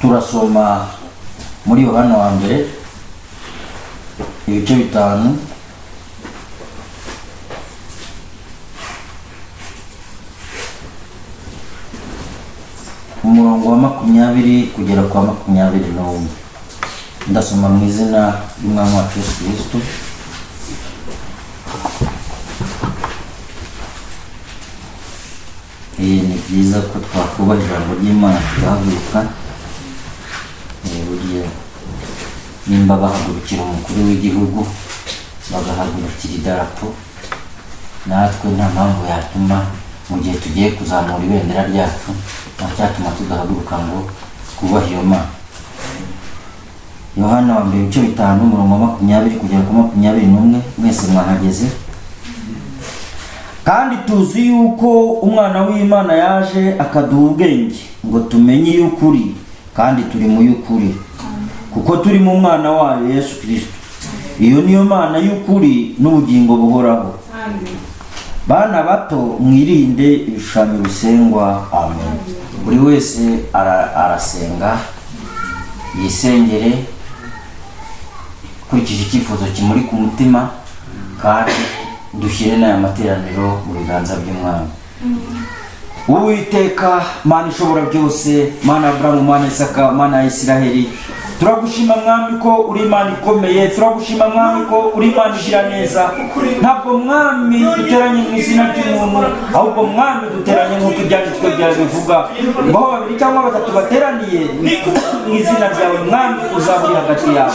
turasoma muri Yohana wa mbere ibice 5 umurongo wa 20 kugera kwa 21. Ndasoma mu izina ry'Umwami wacu Yesu Kristo. Ni byiza ko twakubaha ijambo ry'Imana tugahaguruka. Buriya nimba bahagurukira umukuru w'igihugu bagahagurukira idarapo, natwe nta mpamvu yatuma mu gihe tugiye kuzamura ibendera ryacu ntacyatuma tudahaguruka ngo twubahe iyo Mana. Yohana wa mbere ibice 5 umurongo wa 20 kugera ku 21. Mwese mwahageze. Kandi tuzi yuko umwana w'Imana yaje akaduha ubwenge ngo tumenye y'ukuri, kandi turi mu y'ukuri kuko turi mu mwana wayo Yesu Kristo. Iyo niyo Mana y'ukuri n'ubugingo buhoraho. Bana bato mwirinde ibishushanyo bisengwa. Amen. Buri wese arasenga yisengere kurikije icyifuzo kimuri ku mutima, kandi dushyire n'aya materaniro mu biganza by'Umwami. Uwiteka Mana ishobora byose, Mana Abrahamu, Mana Isaka, Mana Isiraheli, turagushima Mwami ko uri Imana ikomeye. Turagushima Mwami ko uri Imana igira neza. Ntabwo Mwami duteranye mu izina ry'umuntu, ahubwo Mwami duteranye nk'uko ibyanditswe byawe bivuga ngo aho 2 cyangwa 3 bateraniye mu izina ryawe, Mwami uzaba uri hagati yabo.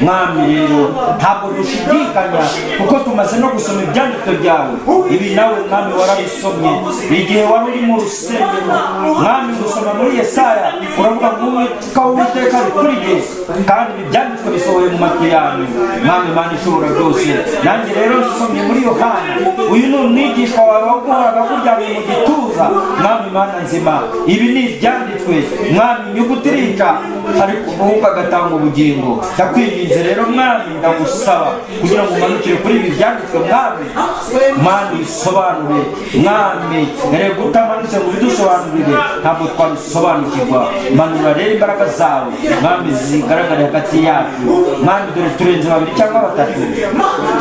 Mwami rero ntabwo dushidikanya kuko tumaze no gusoma ibyanditswe byawe. Ibi nawe Mwami warabisomye igihe wari uri mu rusengero. Mwami gusoma muri Yesaya uravuga ngo Uwiteka ari kuri jye, kandi ibyanditswe bisohoye mu matwi yanyu. Mwami Mana ishobora byose, nanjye rero nsomye muri Yohana. Uyu ni umwigishwa wawe waguhoraga kuryamye mu gituza. Mwami Mana nzima, ibi ni ibyanditswe. Mwami inyuguti irica ariko umwuka agatanga ubugingo. Ndakwinginze rero Mwami, ndagusaba kugira ngo umanukire kuri ibi byanditswe Mwami. Mwami bisobanure Mwami, rero utamanutse ngo bidusobanurire ntabwo twabisobanukirwa. Manura rero imbaraga zawe Mwami zigaragara hagati yacu. Mwami dore turenze 2 cyangwa 3.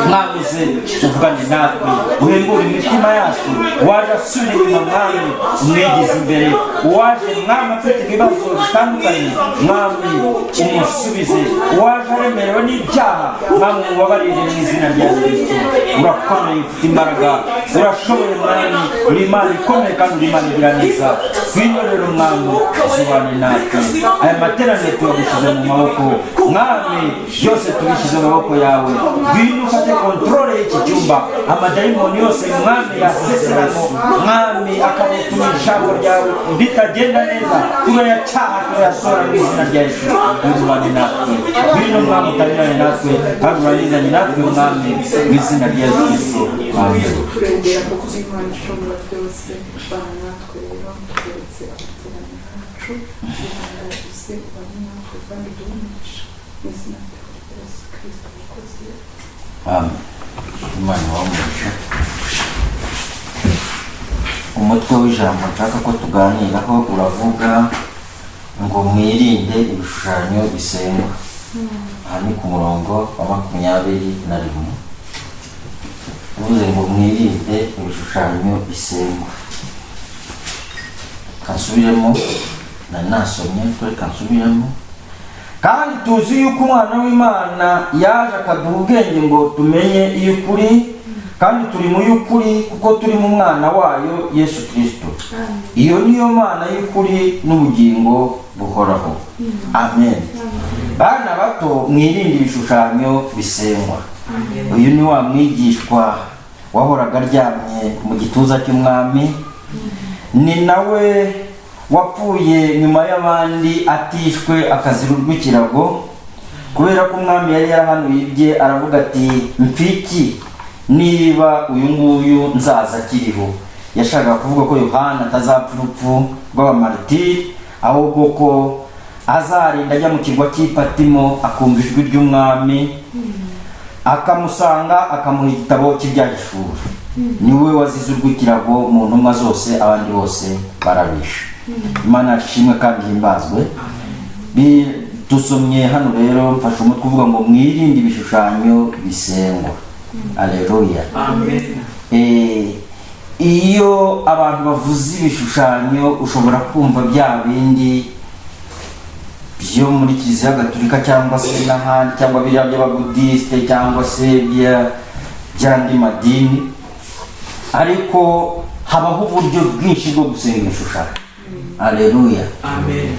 Mwami ze uvugane natwe, uhembure imitima yacu. Waje asubira inyuma Mwami umwigize imbere. Waje Mwami afite ibibazo bitandukanye Mwami umusubize. Waje aremerewe n'ibyaha Mwami ubabarire mu izina rya Kristo. Urakomeye, ufite imbaraga, urashoboye Mwami, uri Imana ikomeye kandi uri Imana igira neza. Twino rero Mwami uzubane natwe. Aya materaniro tuyagushyize mu maboko Mwami, byose tubishyize mu maboko yawe. Ngwino ufate kontrole y'iki cyumba. Amadayimoni yose Mwami yaseseramo Mwami akabutuma ijambo ryawe ritagenda neza, turayacyaha turayasora mu izina rya Yesu. Uzubane natwe. Ngwino Mwami utabirane natwe kandi uranizanye natwe Mwami mu izina rya Yesu. Amen. Amen. Imana wamugisha. Umutwe w'ijambo nshaka ko tuganiraho uravuga ngo mwirinde ibishushanyo bisengwa. Aha ni ku murongo wa 21. Uvuze ngo mwirinde ibishushanyo bisengwa. Kansubiremo nasomye kuri kansubiremo. Kandi tuzi yuko umwana w'Imana yaje akaduha ubwenge ngo tumenye iy'ukuri, kandi turi mu y'ukuri kuko turi mu mwana wayo Yesu Kristo. Iyo niyo Mana y'ukuri n'ubugingo buhoraho. Amen. Bana bato mwirinde ibishushanyo bisengwa. Uyu ni wa mwigishwa wahoraga aryamye mu gituza cy'Umwami. Ni nawe wapfuye nyuma y'abandi atishwe akazira urw'ikirago, kubera ko Umwami yari yarahanuye ibye aravuga ati mpfiki niba uyu nguyu nzaza akiriho. Yashakaga kuvuga ko Yohana atazapfa urupfu rw'abamaritiri, ahubwo ko azarinda ajya mu kirwa cy'Ipatimo akumva ijwi ry'Umwami, akamusanga akamuha igitabo cy'ibyahishura. Niwe wazize urw'ikirago mu ntumwa zose, abandi bose barabisha. Imana ishimwe kandi himbazwe. dusomye hano rero mfashe umutwe kuvuga ngo mwirinde ibishushanyo bisengwa. Aleluya. Amen. Iyo abantu bavuze ibishushanyo ushobora kumva bya bindi byo muri Kiliziya Gatolika cyangwa se n'ahandi, cyangwa biriya by'ababudisite cyangwa se by'andi madini, ariko habaho uburyo bwinshi bwo gusenga ibishushanyo. Aleluya. Amen.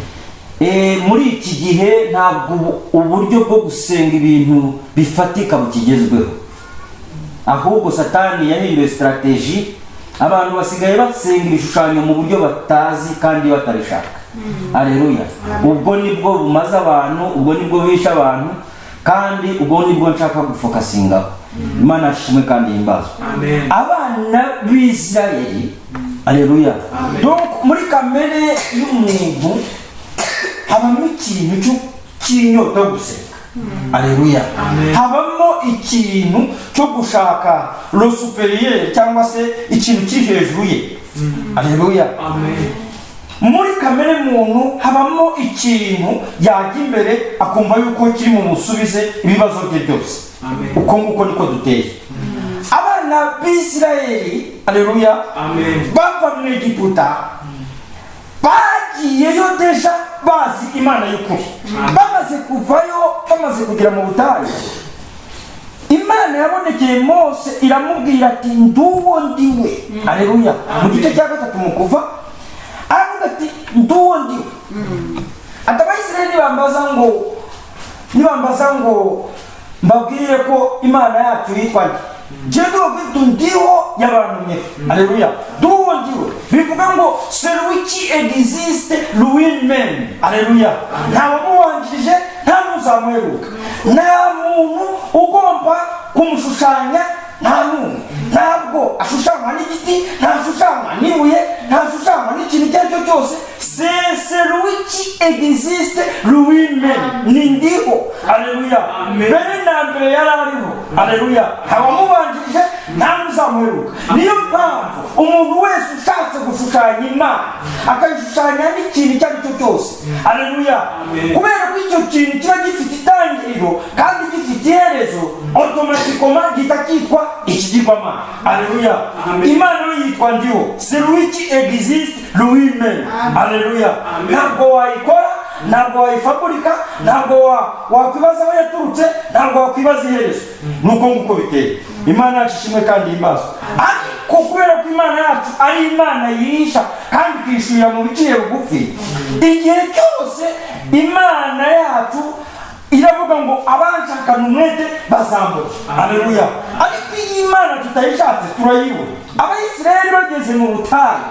Muri iki gihe ntabwo uburyo bwo gusenga ibintu bifatika bukigezweho, ahubwo Satani yahinduye strategy, abantu basigaye basenga ibishushanyo mu buryo batazi kandi batabishaka. Aleluya. Ubwo nibwo bumaze abantu, ubwo nibwo bisha abantu, kandi ubwo nibwo nshaka gufokasingaho. Imana ashimwe kandi himbazwe. Abana b'Isirayeli, aleluya, donc muri kamere y'umuntu habamo ikintu cy'inyota yo gusenga. Aleluya. Habamo ikintu cyo gushaka lo superieur cyangwa se ikintu kiri hejuru ye. Aleluya. Muri kamere muntu habamo ikintu yajya imbere akumva yuko kiri mu musubize ibibazo bye byose. Uko nguko niko duteye. Abana b'Isirayeli, aleluya, bava mu Egiputa, bagiyeyo deja bazi Imana y'ukuri. Bamaze kuvayo, bamaze kugera mu butayu, Imana yabonekeye Mose iramubwira ati nduwo ndiwe. Aleluya. Mu gice cya 3 mu Kuva aravuga ati nduwo ndiwe. Abayisirayeli nibambaza ngo mbabwire ko Imana yacu yitwa nde, Jendo bitu ndiwo yabantumye. Aleluya. Nduwo ndiwe bivuga ngo celui qui existe lui-même. Aleluya. Nta wamuwanjije, nta n'uzamuheruka, nta muntu ugomba kumushushanya, nta n'umwe. Ntabwo ashushanywa n'igiti, ntashushanywa n'ibuye, ntashushanywa n'ikintu icyo ari cyo cyose. C'est celui qui existe lui-même. Ni ndiho. Aleluya. Mbere na mbere yari ariho. Aleluya. Abamubanjirije nta n'uzamuheruka. Niyo mpamvu umuntu wese ushatse gushushanya Imana akayishushanya n'ikintu icyo ari cyo cyose, aleluya, kubera ko icyo kintu kiba gifite itangiriro kandi gifite iherezo, automatikoma gihita cyitwa ikigirwamana. Aleluya. Imana yo yitwa ndiho, celui qui existe lui-même. Aleluya. Ntabwo wayikora, ntabwo wayifaburika, ntabwo wakwibaza aho yaturutse, ntabwo wakwibaza iherezo. Nuko nguko biteye. Imana yacu ishimwe kandi himbazwe. Ariko kubera ko Imana yacu ari Imana yihisha kandi ikishurira mu biciye bugufi, igihe cyose Imana yacu iravuga ngo abanshakana umwete bazambura. Aleluya. Ariko iyi Imana tutayishatse turayibura. Abayisirayeli bageze mu butayu,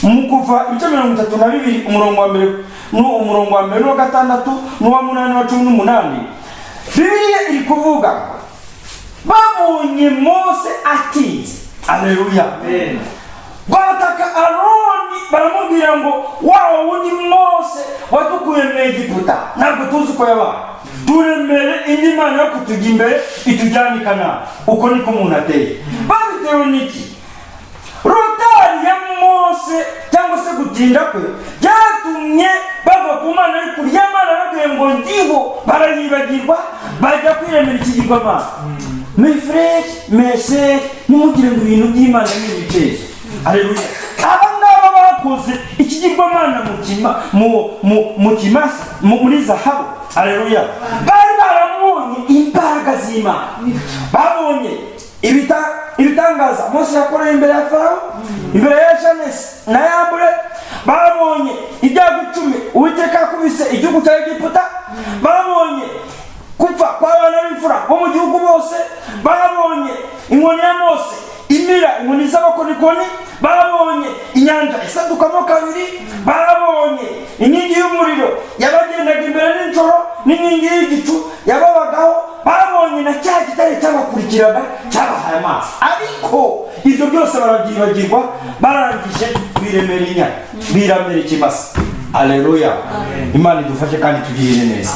mu Kuva 32 umurongo wa mbere n'uwa 6 n'uwa 8 n'uwa 18, Bibiliya iri kuvuga babonye Mose atinze. Aleluya. Bataka Aroni baramubwira ngo wawe wundi Mose wadukuye mu Egiputa ntabwo tuzi ko yabaye, turemere indi Mana yo kutujya imbere itujyane i Kanani. Uko niko umuntu ateye. Babitewe n'iki? Rotari ya Mose cyangwa se gutinda kwe byatumye bava ku Mana y'ukuri. Ya Mana yabwiye ngo ndiho barayibagirwa, bajya kwiremera ikigirwamana. Mes frères, mes sœurs, nimugire ngo ibintu by'Imana n'ibiteze. Aleluya. Abangaba bakoze ikigirwamana mu kimasa muri zahabu. Aleluya. Bari barabonye imbaraga z'Imana, babonye ibitangaza Mose yakoreye imbere ya Farawo, imbere ya Shanesi na Yambure. Babonye ibyago 10 Uwiteka akubise igihugu cya Egiputa. Babonye kupfa kw'abana b'imfura bo mu gihugu bose. Babonye inkoni ya Mose imira inkoni z'abakonikoni. Babonye inyanja isadukamo kabiri. Babonye inkingi y'umuriro yabagendaga imbere n'ijoro n'inkingi y'igicu yababagaho. Babonye na cya gitare cyabakurikiraga cyabahaye amazi. Ariko ibyo byose barabyibagirwa, barangije biremera inyana, biramera ikimasa. Aleluya. Imana idufashe kandi tugirire neza.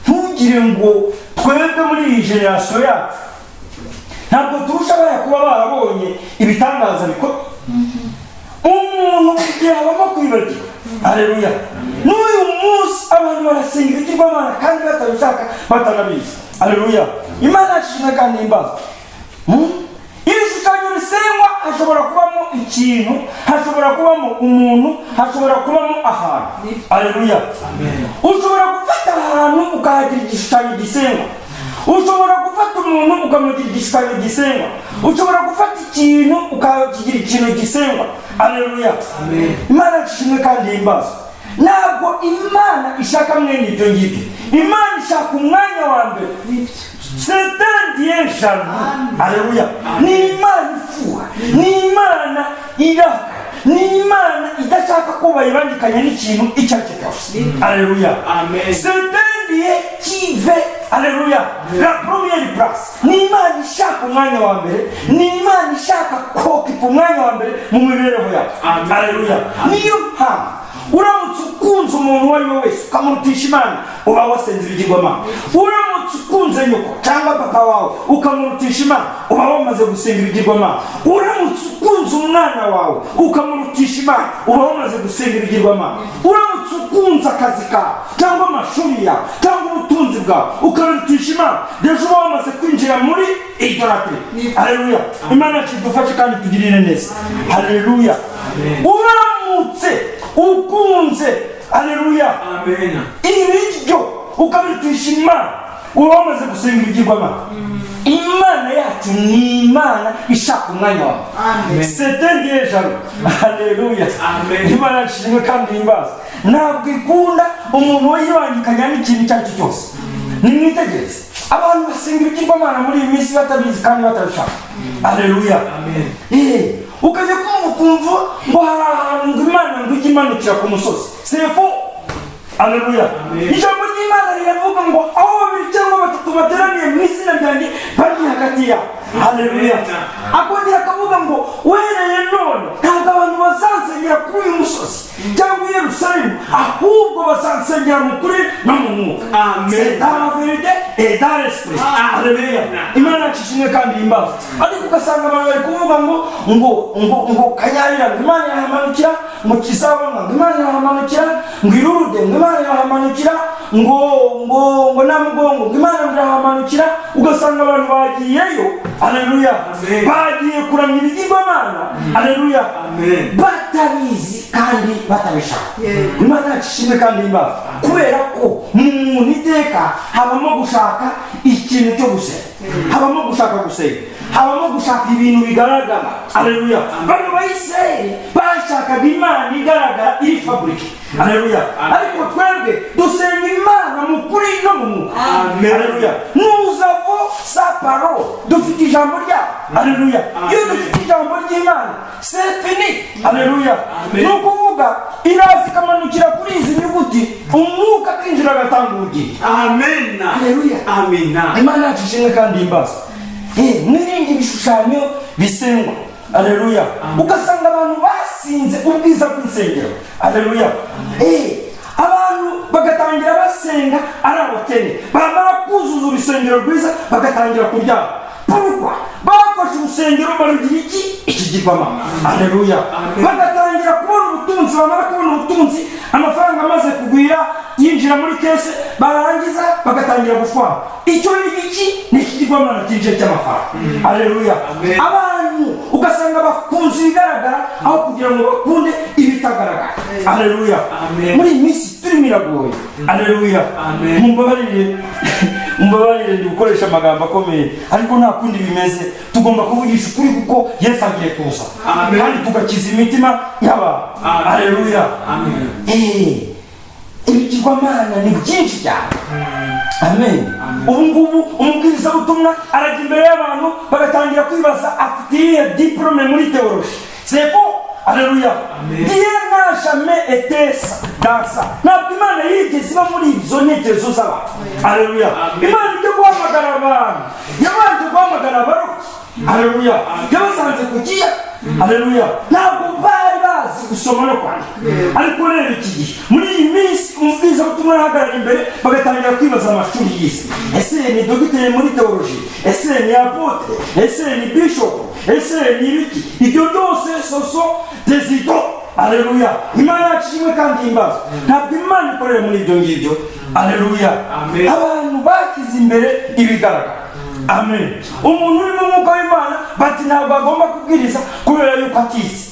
Ntugire ngo twebwe muri iyi generasiyo yacu ntabwo turusha abaya kuba barabonye ibitangaza bikorwa. Umuntu igihe abamo kwibagirwa. Aleluya. N'uyu munsi munsi abantu barasenga ibigirwamana kandi batabishaka batanabizi. Haleluya. Imana yashimwe kandi imbazwa. Ibishushanyo bisengwa hashobora kubamo ikintu, hashobora kubamo umuntu, hashobora kubamo ahantu. Haleluya. Ushobora gufata ahantu ukahagira igishushanyo gisengwa, ushobora gufata umuntu ukamugira igishushanyo gisengwa, ushobora gufata ikintu ukakigira ikintu gisengwa. Haleluya. Imana yashimwe kandi imbazwa. Ntabwo Imana ishaka mwene ibyo ngibyo. Imana ishaka umwanya wa mbere. Setandiyeshanu. Haleluya. Ni Imana ifuha, ni Imana iraka, ni Imana idashaka ko bayibangikanya n'ikintu icyo ari cyo cyose. Haleluya. Setandiye kive. Haleluya. La première place. Ni Imana ishaka umwanya wa mbere, ni Imana ishaka kokipa umwanya wa mbere mu mibereho yacu. Haleluya. Niyo mpamvu uramutse ukunze umuntu uwo ari we wese ukamurutisha Imana, uba wasenze ibigirwamana. Uramutse ukunze nyoko cyangwa papa wawe ukamurutisha Imana, uba wamaze gusenga ibigirwamana. Uramutse ukunze umwana wawe ukamurutisha Imana, uba wamaze gusenga ibigirwamana. Uramutse ukunze akazi kawe cyangwa amashuri yawe cyangwa ubutunzi bwawe ukarutisha Imana, deje uba wamaze kwinjira muri idolatry. Haleluya. Imana kidufashe kandi tugirire neza. Haleluya. Uramutse ukunze, haleluya, ibiryo ukabirutisha Imana, uba wamaze gusenga ibigirwamana. Imana yacu ni Imana ishaka umwanya wawe. Setandiyeshanu. Haleluya. Imana yashimwe kandi imbaza. Ntabwo ikunda umuntu wayibangikanya n'ikintu icyo ari cyo cyose. Nimwitegereze abantu basenga ibigirwamana muri iyi minsi batabizi kandi batabishaka. Haleluya. Ukajya kumva ngo hari ahantu ngo Imana ngo ijye imanukira ku musozi. Sefo. Haleluya. Ijambo ry'Imana riravuga ngo aho babiri cyangwa batatu bateraniye mu izina ryanjye bari hagati yabo. Haleluya. Akongera akavuga ngo wereye none ntabwo abantu bazansengera kuri uyu musozi cyangwa i Yerusalemu, ahubwo bazansengera mu kuri no mu mwuka. C'est dans la vérité et dans l'esprit. Haleluya. Imana yashimwe kandi imbaza. Ariko ugasanga abantu bari kuvuga ngo kanyarira ngo Imana yahamanukira mu Kisabona, ngo Imana yahamanukira ngo Irude, ngo Imana yahamanukira ngo Namugongo, ngo Imana yahamanukira. Ugasanga abantu bagiyeyo. Haleluya. Bagiye kuramya ibigirwamana. Haleluya. Batabizi kandi batabishaka. Imana yashimwe kandi imbaza. Kubera ko mu muntu iteka habamo gushaka ikintu cyo gusenga, habamo gushaka gusenga, habamo gushaka ibintu bigaragara. Haleluya. Bano Bayisiraheli bashakaga Imana igaragara iri faburike. Haleluya. Ariko twebwe dusenga Imana mu kuri no mu mwuka. Haleluya. Nous avons sa parole. Dufite ijambo ryayo. Haleluya. Iyo dufite ijambo ry'Imana, c'est fini. Haleluya. Nukuvuga irazi kamanukira kuri izi nyuguti, umwuka kinjira agatanga ubugingo. Amen. Haleluya. Amina. Imana yashimwe kandi imbaza. Mwirinde ibishushanyo bisengwa. Haleluya. Ugasanga abantu basinze ubwiza bw'insengero. Haleluya. Abantu bagatangira basenga ari abakene, bamara kuzuza urusengero rwiza bagatangira kuryama. Pourquoi? Bafashe urusengero barugira ikigirwamana. Haleluya. Bagatangira kubona ubutunzi, bamara kubona ubutunzi, amafaranga amaze kugwira yinjira muri kese, barangiza bagatangira gushwana. Icyo ni ikigirwamana cyinjiye cy'amafaranga. Haleluya. Abantu ugasanga bakunze ibigaragara aho kugira ngo bakunde ibitagaragara. Haleluya. Muri iyi minsi turimo iragoye. Haleluya. Mumbabarire ndi gukoresha amagambo akomeye, ariko nta kundi bimeze. Tugomba kuvugisha ukuri kuko Yesu agiye kuza kandi tugakiza imitima y'abantu. Haleluya. Ibigirwamana ni byinshi cyane. Amen. Ubu ngubu umubwirizabutumwa arajya imbere y'abantu bagatangira kwibaza afite iyihe diplome muri théologie. C'est faux. Haleluya. Dieu n'a jamais été dans ça. Ntabwo Imana yigeze iba muri izo ntekerezo z'abantu. Haleluya. Imana ijya guhamagara abantu, yabanje guhamagara abarozi. Haleluya. Yabasanze ku kiya. Haleluya. Ntabwo bari bazi gusoma no kwandika. Ariko rero iki gihe muri iyi minsi umubwirizabutumwa ahagarara imbere bagatangira kwibaza amashuri y'isi. Ese ni dogiteri muri théologie? Ese ni apotre? Ese ni bishop? Ese ni ibiki? Ibyo byose soso des idoles. aleluya. Imana yacishimwe kandi imbazo. Ntabwo Imana ikorera muri ibyo ngibyo, aleluya. Abantu bakize imbere ibigaragara, amen. Umuntu uri mu mwuka w'Imana bati ntabwo agomba kubwiriza kubera yuko atize.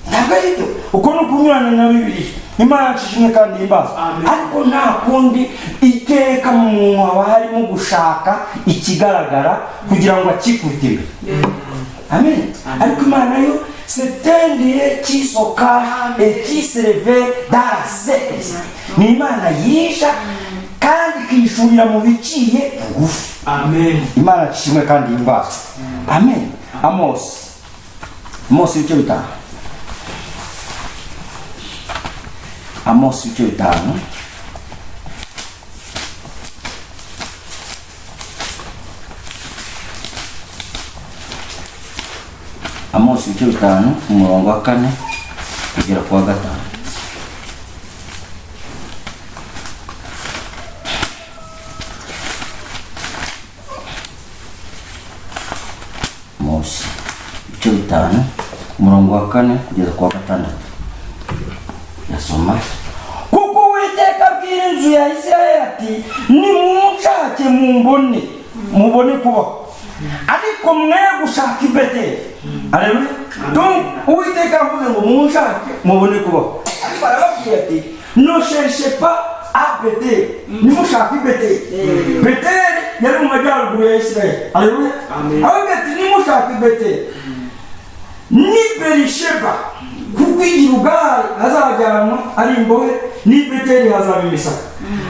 Ntabwo ari byo, uko ni ukunyurana na Bibiliya. Imana yacishimwe kandi imbazo, ariko nta kundi iteka mu muntu haba harimo gushaka ikigaragara kugira ngo akikubite imbere, amen. Ariko Imana yo c'est un Dieu qui se cache et qui se révèle dans la secrète. Ni Imana yisha kandi ikishurira mu biciye bugufi, amen. Imana yacishimwe kandi imbazo, amen. Amos ibice bitanu. Amos ibice bitanu. Amos ibice bitanu umurongo wa 4 kugera ku wa 5. Amos ibice bitanu umurongo wa 4 kugeza ku wa 6. Nasoma, kuko Uwiteka abwira inzu ya Isirayeli ati nimunshake mubone kubaho, ariko mwe gushaka i Beteli. Aleluya. Donc Uwiteka avuze ngo munshake mubone kubaho, ariko arababwira ati ne cherchez pas à Beteli, nimushake i Beteli. Beteli yari mu majyaruguru ya Isirayeli, aleluya. Avuga ati nimushake i Beteli ni Berisheba, kuko i Gilugali hazajyanwa ari imbohe, ni Beteli hazaba imisaka.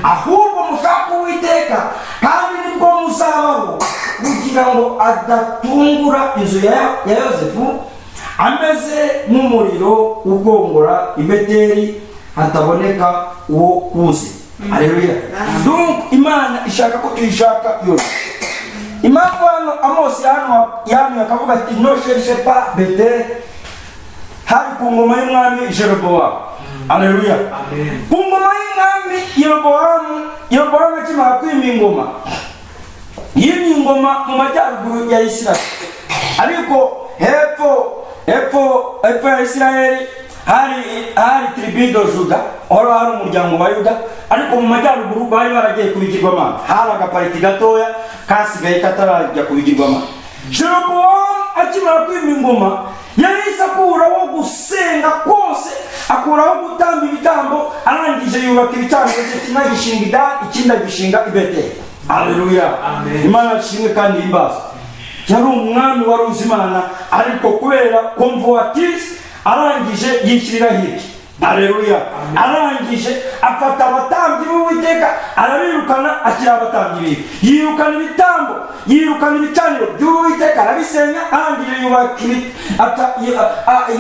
Ahubwo mushake Uwiteka kandi nibwo muzabaho, kugira ngo adatungura inzu ya Yosefu ameze nk'umuriro ugongora i Beteli hataboneka uwo kuze. Aleluya. Donc Imana ishaka ko tuyishaka yose. Impamvu hano Amos hano akavuga ati ne cherchez pas Beteli, hari ku ngoma y'umwami Jeroboamu. Aleluya. Ku ngoma y'umwami Yeroboamu akimara kwima ingoma, yimye ingoma mu majyaruguru ya Isirayeli, ariko hepfo ya Isirayeli hari tribu de Juda, hari umuryango wa Yuda, ariko mu majyaruguru bari baragiye kubigirwamana. Hari agapariti gatoya kasigaye katarajya kubigirwamana. Jeroboamu akimara kwima ingoma yahise akuraho gusenga kose, akuraho gutamba ibitambo, arangije yubaka ibitambo kimwe gishinga i Dani, ikindi gishinga i Beteli. Aleluya. Imana yacishimwe kandi imbazo. Yari umwami wari uzi Imana, ariko kubera convoitise arangije yishyirira hirya. Aleluya. Arangije afata abatambyi b'Uwiteka arabirukana, ashyira abatambyi biwe, yirukana ibitambo, yirukana ibicaniro by'Uwiteka arabisenya, arangije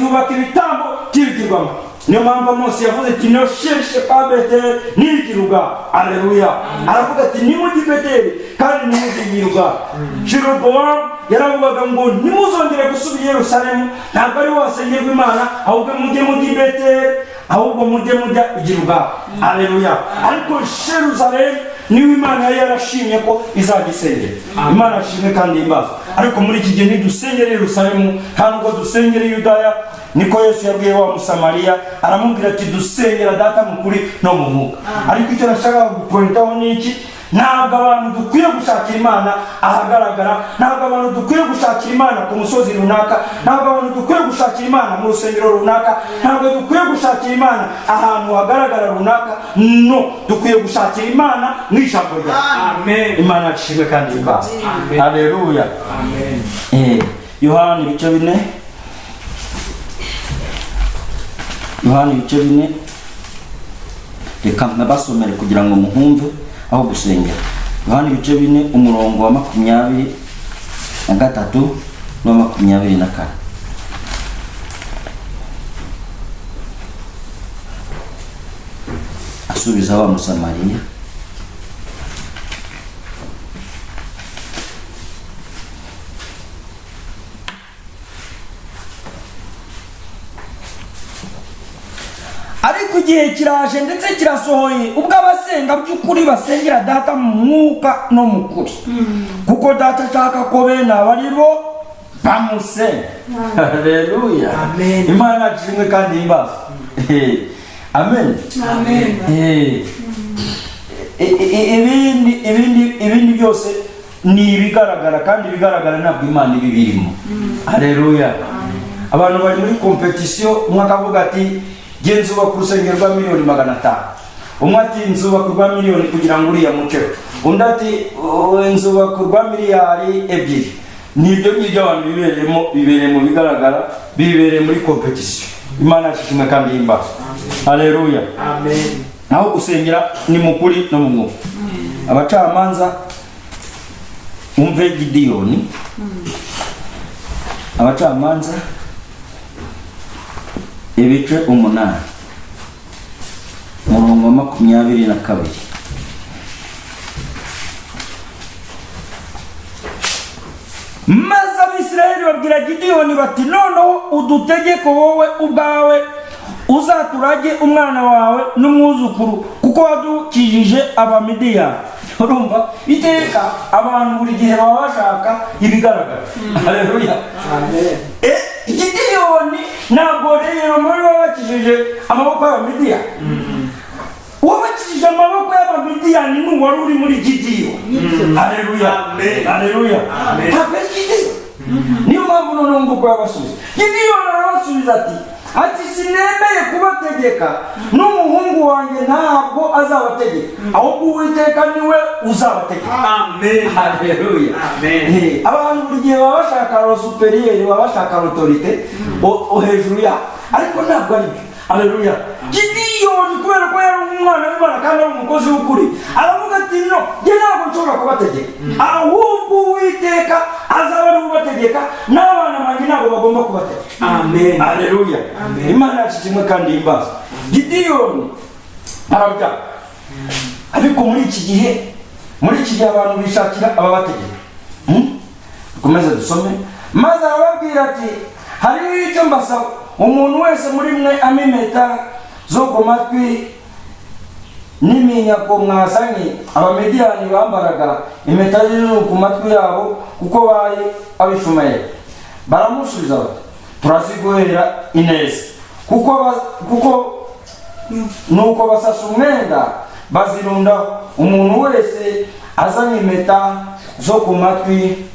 yubaka ibitambo by'ibigirwamana. Niyo mpamvu Mose yavuze ati ne cherchez pas Beteli ni Gilugali. Aleluya. Aravuga ati nimujye i Beteli kandi nimujye i Gilugali. Jeroboamu yaravugaga ngo nimuzongere gusubira i Yerusalemu, ntabwo ari wasengerwa Imana, ahubwo mujye i Beteli, ahubwo mujya i Gilugali. Aleluya. Ariko Yerusalemu niwe Imana yari yarashimye ko izagisengera. Imana yashimwe kandi imbazo. Ariko muri iki gihe ntidusengera i Yerusalemu, nta nubwo dusengera i Yudaya. Niko Yesu yabwiye wa Musamariya, aramubwira ati dusengera Data mu kuri no mu mwuka. Ariko icyo nashaka gupointaho ni iki? Ntabwo abantu dukwiye gushakira Imana ahagaragara, ntabwo abantu dukwiye gushakira Imana ku musozi runaka, ntabwo abantu dukwiye gushakira Imana mu rusengero runaka, ntabwo dukwiye gushakira Imana ahantu hagaragara runaka. No, dukwiye gushakira Imana mu ijambo ryayo. Amen. Imana yacishimwe kandi imbazo. Haleluya. Amen. Yohana ibice 4. Yohana ibice 4. Reka nabasomere kugira ngo muhumve aho gusengera. Yohana ibice 4 umurongo wa 23 no 24. Asubiza wa Musamariya, ariko igihe kiraje ndetse kirasohoye ubwo abasenga by'ukuri basengera Data mu mwuka no mu kuri, kuko Data ashaka ko bene aba ari bo bamusenge. Haleluya. Imana ishimwe kandi ihimbaza. Amen. Ibindi byose ni ibigaragara, kandi ibigaragara ntabwo Imana ibibirimo. Haleluya. Abantu bari muri competition, umwe akavuga ati nge nzubaka urusengero rwa miliyoni 500, umwe ati nzubaka urwa miliyoni kugira ngo uriya muceho, undi ati nzubaka urwa miliyari 2. Nibyo ngibyo abantu bibereye mu bigaragara, bibereye muri competition. Imana ishimwe kandi ihimbaza. Haleluya. Amen. Naho gusengera ni mukuri no mu mwuka. Abacamanza umve Gideyoni. Abacamanza ibice 8 murongo 22. Maze Abisirayeli babwira Gideyoni bati noneho udutegeko wowe ubwawe uzaturage umwana wawe n'umwuzukuru, kuko wadukijije Abamidiyani. Urumva iteka abantu buri gihe baba bashaka ibigaragara. Haleluya. Amen. Gideyoni ntabwo rero muri babakijije amaboko y'Abamidiyani. Wabakijije amaboko y'Abamidiyani n'uwari uri muri Gideyoni. Haleluya. Amen. Haleluya. Amen. Niyo mpamvu noneho ngo yabasubiza. Gideyoni arabasubiza ati sinemeye kubategeka, n'umuhungu wanjye ntabwo azabategeka, ahubwo Uwiteka niwe uzabategeka. Amen. Haleluya. Amen. Abantu buri gihe baba bashaka ro superieur, baba bashaka autorité hejuru ya, ariko ntabwo ari byo. Haleluya. Gideyoni kubera ko yari umwana w'Imana kandi ari umukozi w'ukuri, aravuga ati no, nge ntabwo nshobora kubategeka, ahubwo Uwiteka azaba ari ubategeka, n'abana banjye ntabwo bagomba kubategeka. Amen. Haleluya. Imana ishimwe kandi ihimbaza. Gideyoni aravuga, ariko muri iki gihe abantu bishakira ababategeka. Komeza dusome. Maze arababwira ati hariho icyo mbasaba, umuntu wese muri mwe amimeta zo ku matwi n'iminyako mwazanye. Abamidiyani bambaraga impeta z'ijuru ku matwi yabo kuko bari Abishumayeli. Baramusubiza bati turaziguhera ineza, kuko nuko basasa umwenda bazirunda. Umuntu wese azanye impeta zo ku matwi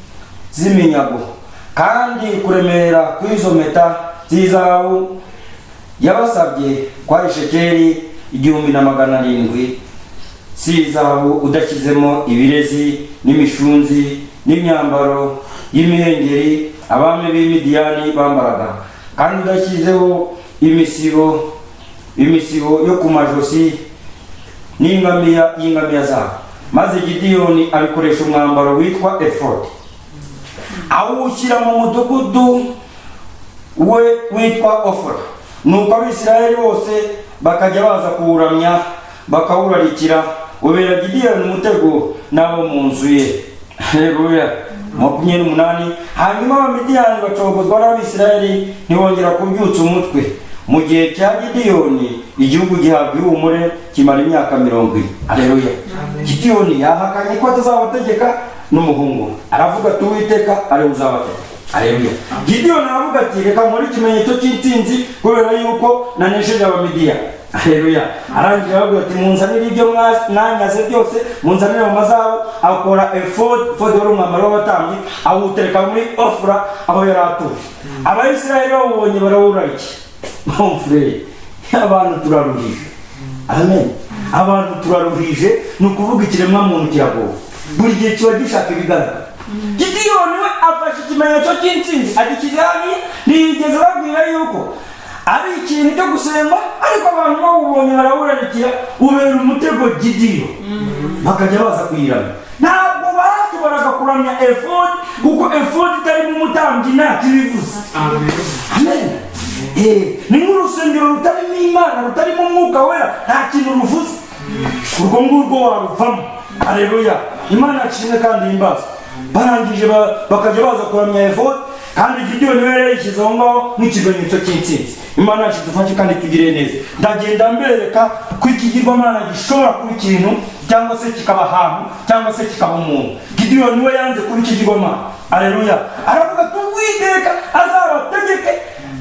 z'iminyago, kandi kuremera kw'izo mpeta z'izahabu yabasabye kwari shekeli 1,700 z'izahabu, udashyizemo ibirezi n'imishunzi n'imyambaro y'imihengeri abami b'Imidiyani bambaraga, kandi udashyizeho imisibo yo ku majosi n'ingamiya zabo. Maze Gideyoni abikoresha umwambaro witwa efodi, awushyira mu mudugudu we witwa Ofura. Nuko Abisirayeli bose bakajya baza kuwuramya bakawurarikira, ubera Gideyoni umutego n'abo mu nzu ye. Haleluya. 28. Hanyuma Abamidiyani bacogozwa n'Abisirayeli ntibongera kubyutsa umutwe. Mu gihe cya Gideyoni igihugu gihabwa ihumure kimara imyaka 40. Haleluya. Gideyoni yahakanye ko atazabategeka n'umuhungu, aravuga ati Uwiteka ari uzabategeka. Haleluya. Gideyoni aravuga ati reka nkore ikimenyetso cy'intsinzi kubera yuko nanesheje Abamidiyani. Haleluya. Arangira aravuga ati munzanire ibyo mwanyaze byose, munzanire mu mazabu. Akora efodi wari umwambaro w'abatambyi, awutereka muri Ofura aho yari atuye. Abayisirayeli bawubonye barawurarikira. Frere, abantu turaruhije. Amen. Abantu turaruhije, ni ukuvuga ikiremwa muntu kiragowe, buri gihe kiba gishaka ibigaragara. Gideyoni we afashe ikimenyetso cy'intsinzi agikizani, ntiyigeze babwira yuko ari ikintu cyo gusenga, ariko abantu bawubonye barawurarikira, ubera umutego Gideyoni, bakajya baza kuyiramya. Ntabwo baratuboraga kuramya efodi, kuko efodi itari mu mutambyi ntacyo ibivuze. Amen. Ni nk'urusengero rutarimo Imana, rutarimo umwuka wera, nta kintu ruvuze. Urwo ngurwo waruvamo. Haleluya. Imana ishimwe kandi ihimbaza. Barangije bakajya baza kuramya efodi, kandi Gideyoni we yarayishyize aho ngaho nk'ikimenyetso cy'intsinzi. Imana idufashe kandi tugire neza. Ndagenda mbereka ko ikigirwamana gishobora kuba ikintu, cyangwa se kikaba ahantu, cyangwa se kikaba umuntu. Gideyoni we yanze kuba ikigirwamana. Haleluya. Aravuga ati uwiteka azabategeke,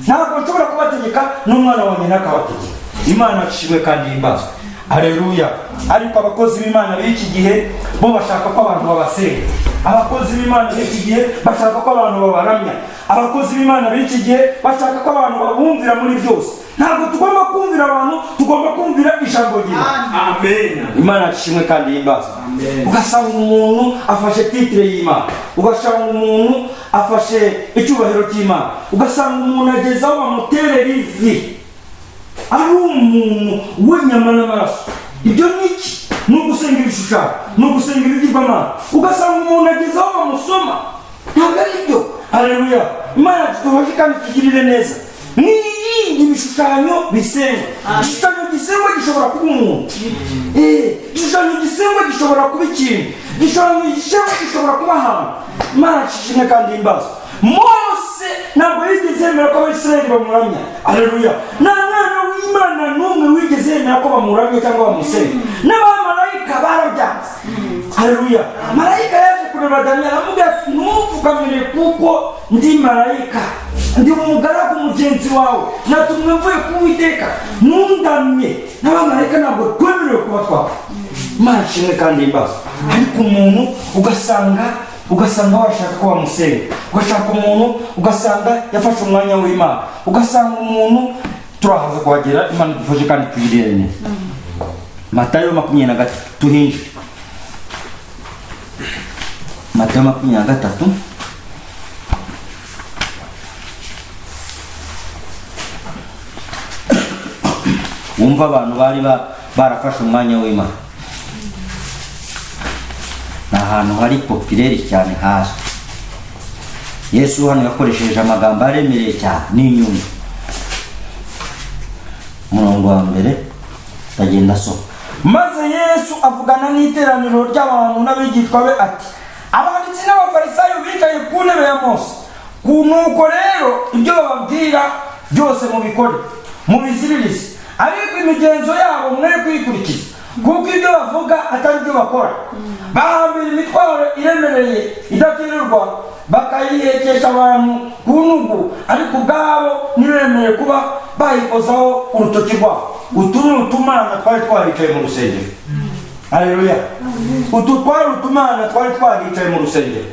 ntabwo nshobora kubategeka n'umwana wanjye ntakabategeka. Imana ishimwe kandi himbazwe. Haleluya. Ariko abakozi b'Imana b'iki gihe bo bashaka ko abantu babasenga. Abakozi b'Imana b'iki gihe bashaka ko abantu babaramya. Abakozi b'Imana b'iki gihe bashaka ko abantu babumvira muri byose. Ntabwo tugomba kumvira abantu, tugomba kumvira ijambo ry'Imana. Amen. Imana ishimwe kandi himbazwe. Ugasanga umuntu afashe titire y'Imana, ugasanga umuntu afashe icyubahiro cy'Imana, ugasanga umuntu ageze aho bamuterera ivi, ari umuntu w'inyama n'amaraso. Ibyo ni iki? Ni ugusenga ibishushanyo, ni ugusenga ibigirwamana. Ugasanga umuntu ageze aho bamusoma, ntabwo ari byo. Haleluya. Imana tudufashe kandi tugirire neza. Mwirinde ibishushanyo bisenga. Igishushanyo gisengwa gishobora kuba umuntu, igishushanyo gisengwa gishobora kuba ikintu, igishushanyo gisengwa gishobora kuba ahantu. Imana ishimwe kandi himbazwe. Mose ntabwo yigeze yemera ko Abisirayeli bamuramya. Haleluya. Nta mwana w'Imana n'umwe wigeze yemera ko bamuramya cyangwa bamusenga. N'abamarayika barabyanze. Haleluya. Marayika yaje kureba Daniyeli aramubwira ati ntupfukamire kuko ndi marayika, ndi umugaragu mugenzi wawe, natumwe mvuye ku Uwiteka, ntundamye. N'abamarayika ntabwo twemerewe kuba twaba. Imana ishimwe kandi himbazwe. Ariko umuntu ugasanga washaka ko bamusenga, ugashaka umuntu ugasanga yafashe umwanya w'Imana, ugasanga umuntu turahaza kuhagera. Imana idufashe kandi tuyirere neza. Matayo 23 tuhinje. Matayo 23 wumva abantu bari barafashe umwanya w'Imana. Ni ahantu hari popireri cyane hazwi. Yesu hano yakoresheje amagambo aremereye cyane n'inyungu. Umurongo wa mbere tagenda asoma. Maze Yesu avugana n'iteraniro ry'abantu n'abigishwa be ati, abanditsi n'abafarisayo bicaye ku ntebe ya Mose. Nuko rero ibyo bababwira byose mubikore, mubiziririze, ariko imigenzo yabo mwe kuyikurikiza, kuko ibyo bavuga atari byo bakora. Bahambira imitwaro iremereye idaterurwa, bakayihekesha abantu ku ntugu, ariko ubwabo ntibemere kuba bayikozaho urutoki rwabo. Utu ni utumana twari twaricaye mu rusengero. Haleluya. Utu twari utumana twari twaricaye mu rusengero.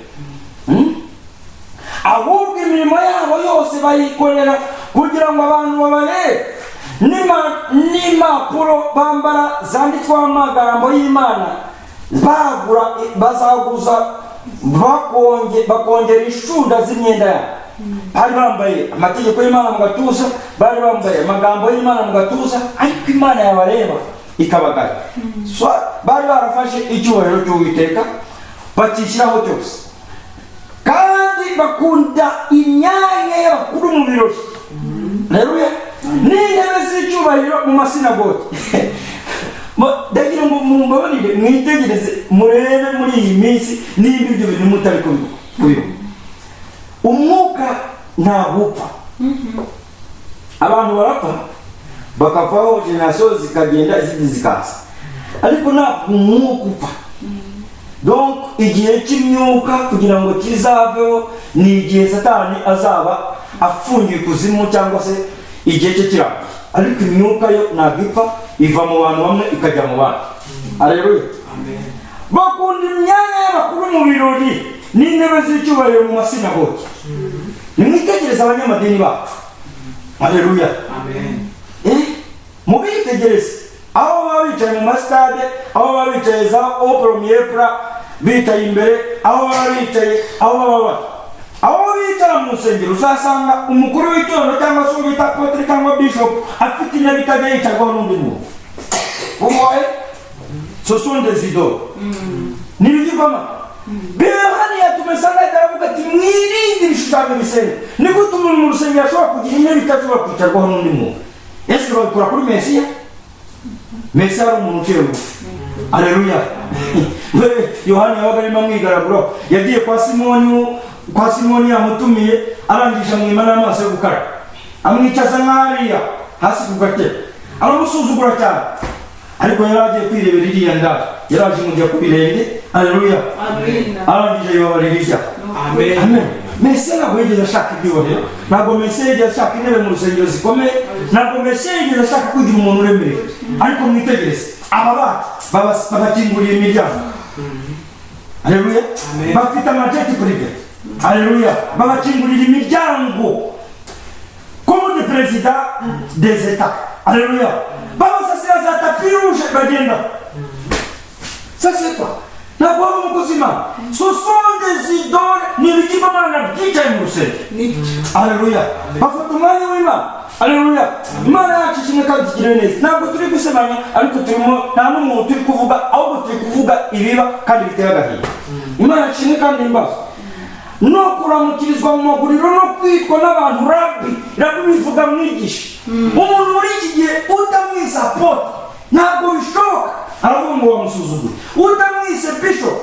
Ahubwo imirimo yabo yose bayikorera kugira ngo abantu babarebe. N'impapuro bambara zanditsweho amagambo y'Imana bazaguza bakongera inshunda z'imyenda yabo. Bari bambaye amategeko y'Imana mu gatuza, bari bambaye amagambo y'Imana mu gatuza, ariko Imana yabareba ikabagaya. Bari barafashe icyubahiro cy'Uwiteka bakishyiraho cyose, kandi bakunda imyanya y'abakuru mu birori. Haleluya. N'intebe z'icyubahiro mu masinagogi. Ndagira ngo mumbabarire mwitegereze murebe muri iyi minsi niba ibyo bintu mutari kubibona. Umwuka ntagupfa. Abantu barapfa bakavaho, generasiyo zikagenda izindi zikaza, ariko ntabwo umwuka upfa. Donc igihe cy'imyuka kugira ngo kizaveho ni igihe Satani azaba afungiye kuzimu cyangwa se igihe cye kirangiye. Ariko imyuka yo ntabwo ipfa, iva mu bantu bamwe ikajya mu bandi. Haleluya. Amen. Bakunda imyanya y'abakuru mu birori n'intebe z'icyubahiro mu masinagogi. Nimwitegereze abanyamadini bacu. Haleluya. Amen. Mubitegereze aho baba bicaye mu masitade, aho baba bicaye za opromiyepra bicaye imbere, aho baba bicaye, aho bicara mu nsengero uzasanga umukuru w'itorero cyangwa se ubita apotre cyangwa bishop afite intebe itajya yicarwaho n'undi muntu. Umoye ce sont des idoles. N'ibigirwamana. Bihaniya tumesanga itavuga ati mwirinde ibishushanyo bisenga. Ni gute umuntu mu rusengero ashobora kugira intebe itashobora kwicarwaho n'undi muntu? Yesu babikora kuri Mesiya. Mesiya ari umuntu uciye bugufi. Haleluya. Yohana yabaga arimo amwigaragura, yagiye kwa Simoni yamutumiye, arangisha mwima n'amaso yo gukara, amwicaza nk'ariya hasi ku gatebe, aramusuzugura cyane, ariko yari agiye kwirebera iriya ndaya, yari aje kumujya ku birenge. Haleluya. Arangije yobarira ibyaha. Amen. Mesiya ntabwo yigeze ashaka ibyubahiro, ntabwo Mesiya yigeze ashaka intebe mu rusengero zikomeye, ntabwo Mesiya yigeze ashaka kugira umuntu uremereye. Ariko mwitegereze aba bacu babakinguriye imiryango. Haleluya. Bafite amajeti privé. Haleluya. Babakingurira imiryango comme le président des États. Haleluya. Babasasira za tapi rouge bagenda. Ça c'est quoi? Ntabwo ari umukozi Imana. Ce sont des idoles n'ibigirwamana byicaye mu rusengero. Haleluya. Bafata umwanya w'Imana. Haleluya. Imana yacu ishimwe kandi tugire neza. Ntabwo turi gusemanya ariko turimo nta n'umuntu turi kuvuga, ahubwo turi kuvuga ibiba kandi bitera agahinda. Imana ishimwe kandi imbazo. No kuramukirizwa mu maguriro no kwitwa n'abantu rabi bivuga mwigisha. Umuntu muri iki gihe utamwise apotre ntabwo bishoboka, aravuga ngo wamusuzugure. Utamwise bishop,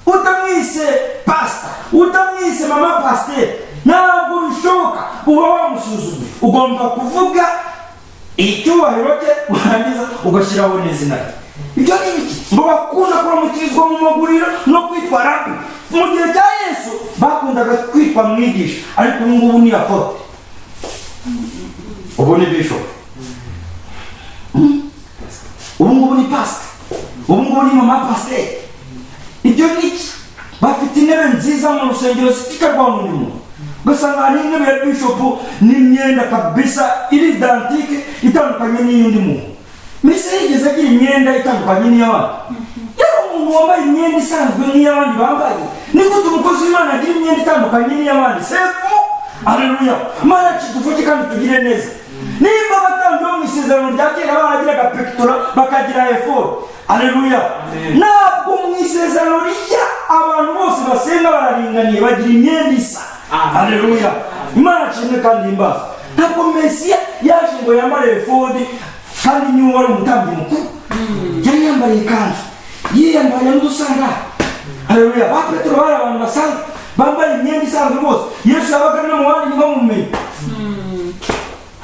utamwise pastor, utamwise mama pasteur, ntabwo bishoboka, uba wamusuzugure. Ugomba kuvuga icyubahiro cye urangiza ugashyiraho n'izina rye. Ibyo ni iki? Ngo bakunda kuramukirizwa mu maguriro no kwitwa rabi. Mu gihe cya Yesu bakundaga kwitwa mwigisha, ariko ubu ngubu ni apotre, ubu ni bishop, ubu ngubu ni pastor, ubu ngubu ni mama pasteur. Ibyo ni iki? Bafite intebe nziza mu rusengero zitikarwaho n'undi muntu. Ugasanga hari intebe ya bishop n'imyenda kabisa iri identique itandukanye n'iy'undi muntu. Mbese yigeze agira imyenda itandukanye n'iy'abandi? Yari umuntu wambaye imyenda isanzwe n'iy'abandi bambaye. Ni gute umukozi w'Imana agira imyenda itandukanye n'iy'abandi? Sefu. Haleluya. Imana kidufashe kandi tugire neza. Nimba abatambyi bo mu isezerano rya kera baragiraga pectora bakagira efod. Haleluya. Ntabwo mu isezerano rishya abantu bose basenga bararinganiye bagira imyenda isa. Haleluya. Imana kimwe kandi imbaza. Ntabwo Mesiya yaje ngo yambare efod kandi niwe wari umutambyi mukuru. Yari yambaye ikanzu, yiyambaye n'udusanga. Haleluya. Ba Petero bari abantu basanzwe bambaye imyenda isanzwe bose. Yesu yabaga no mu bandi ntibamumenye.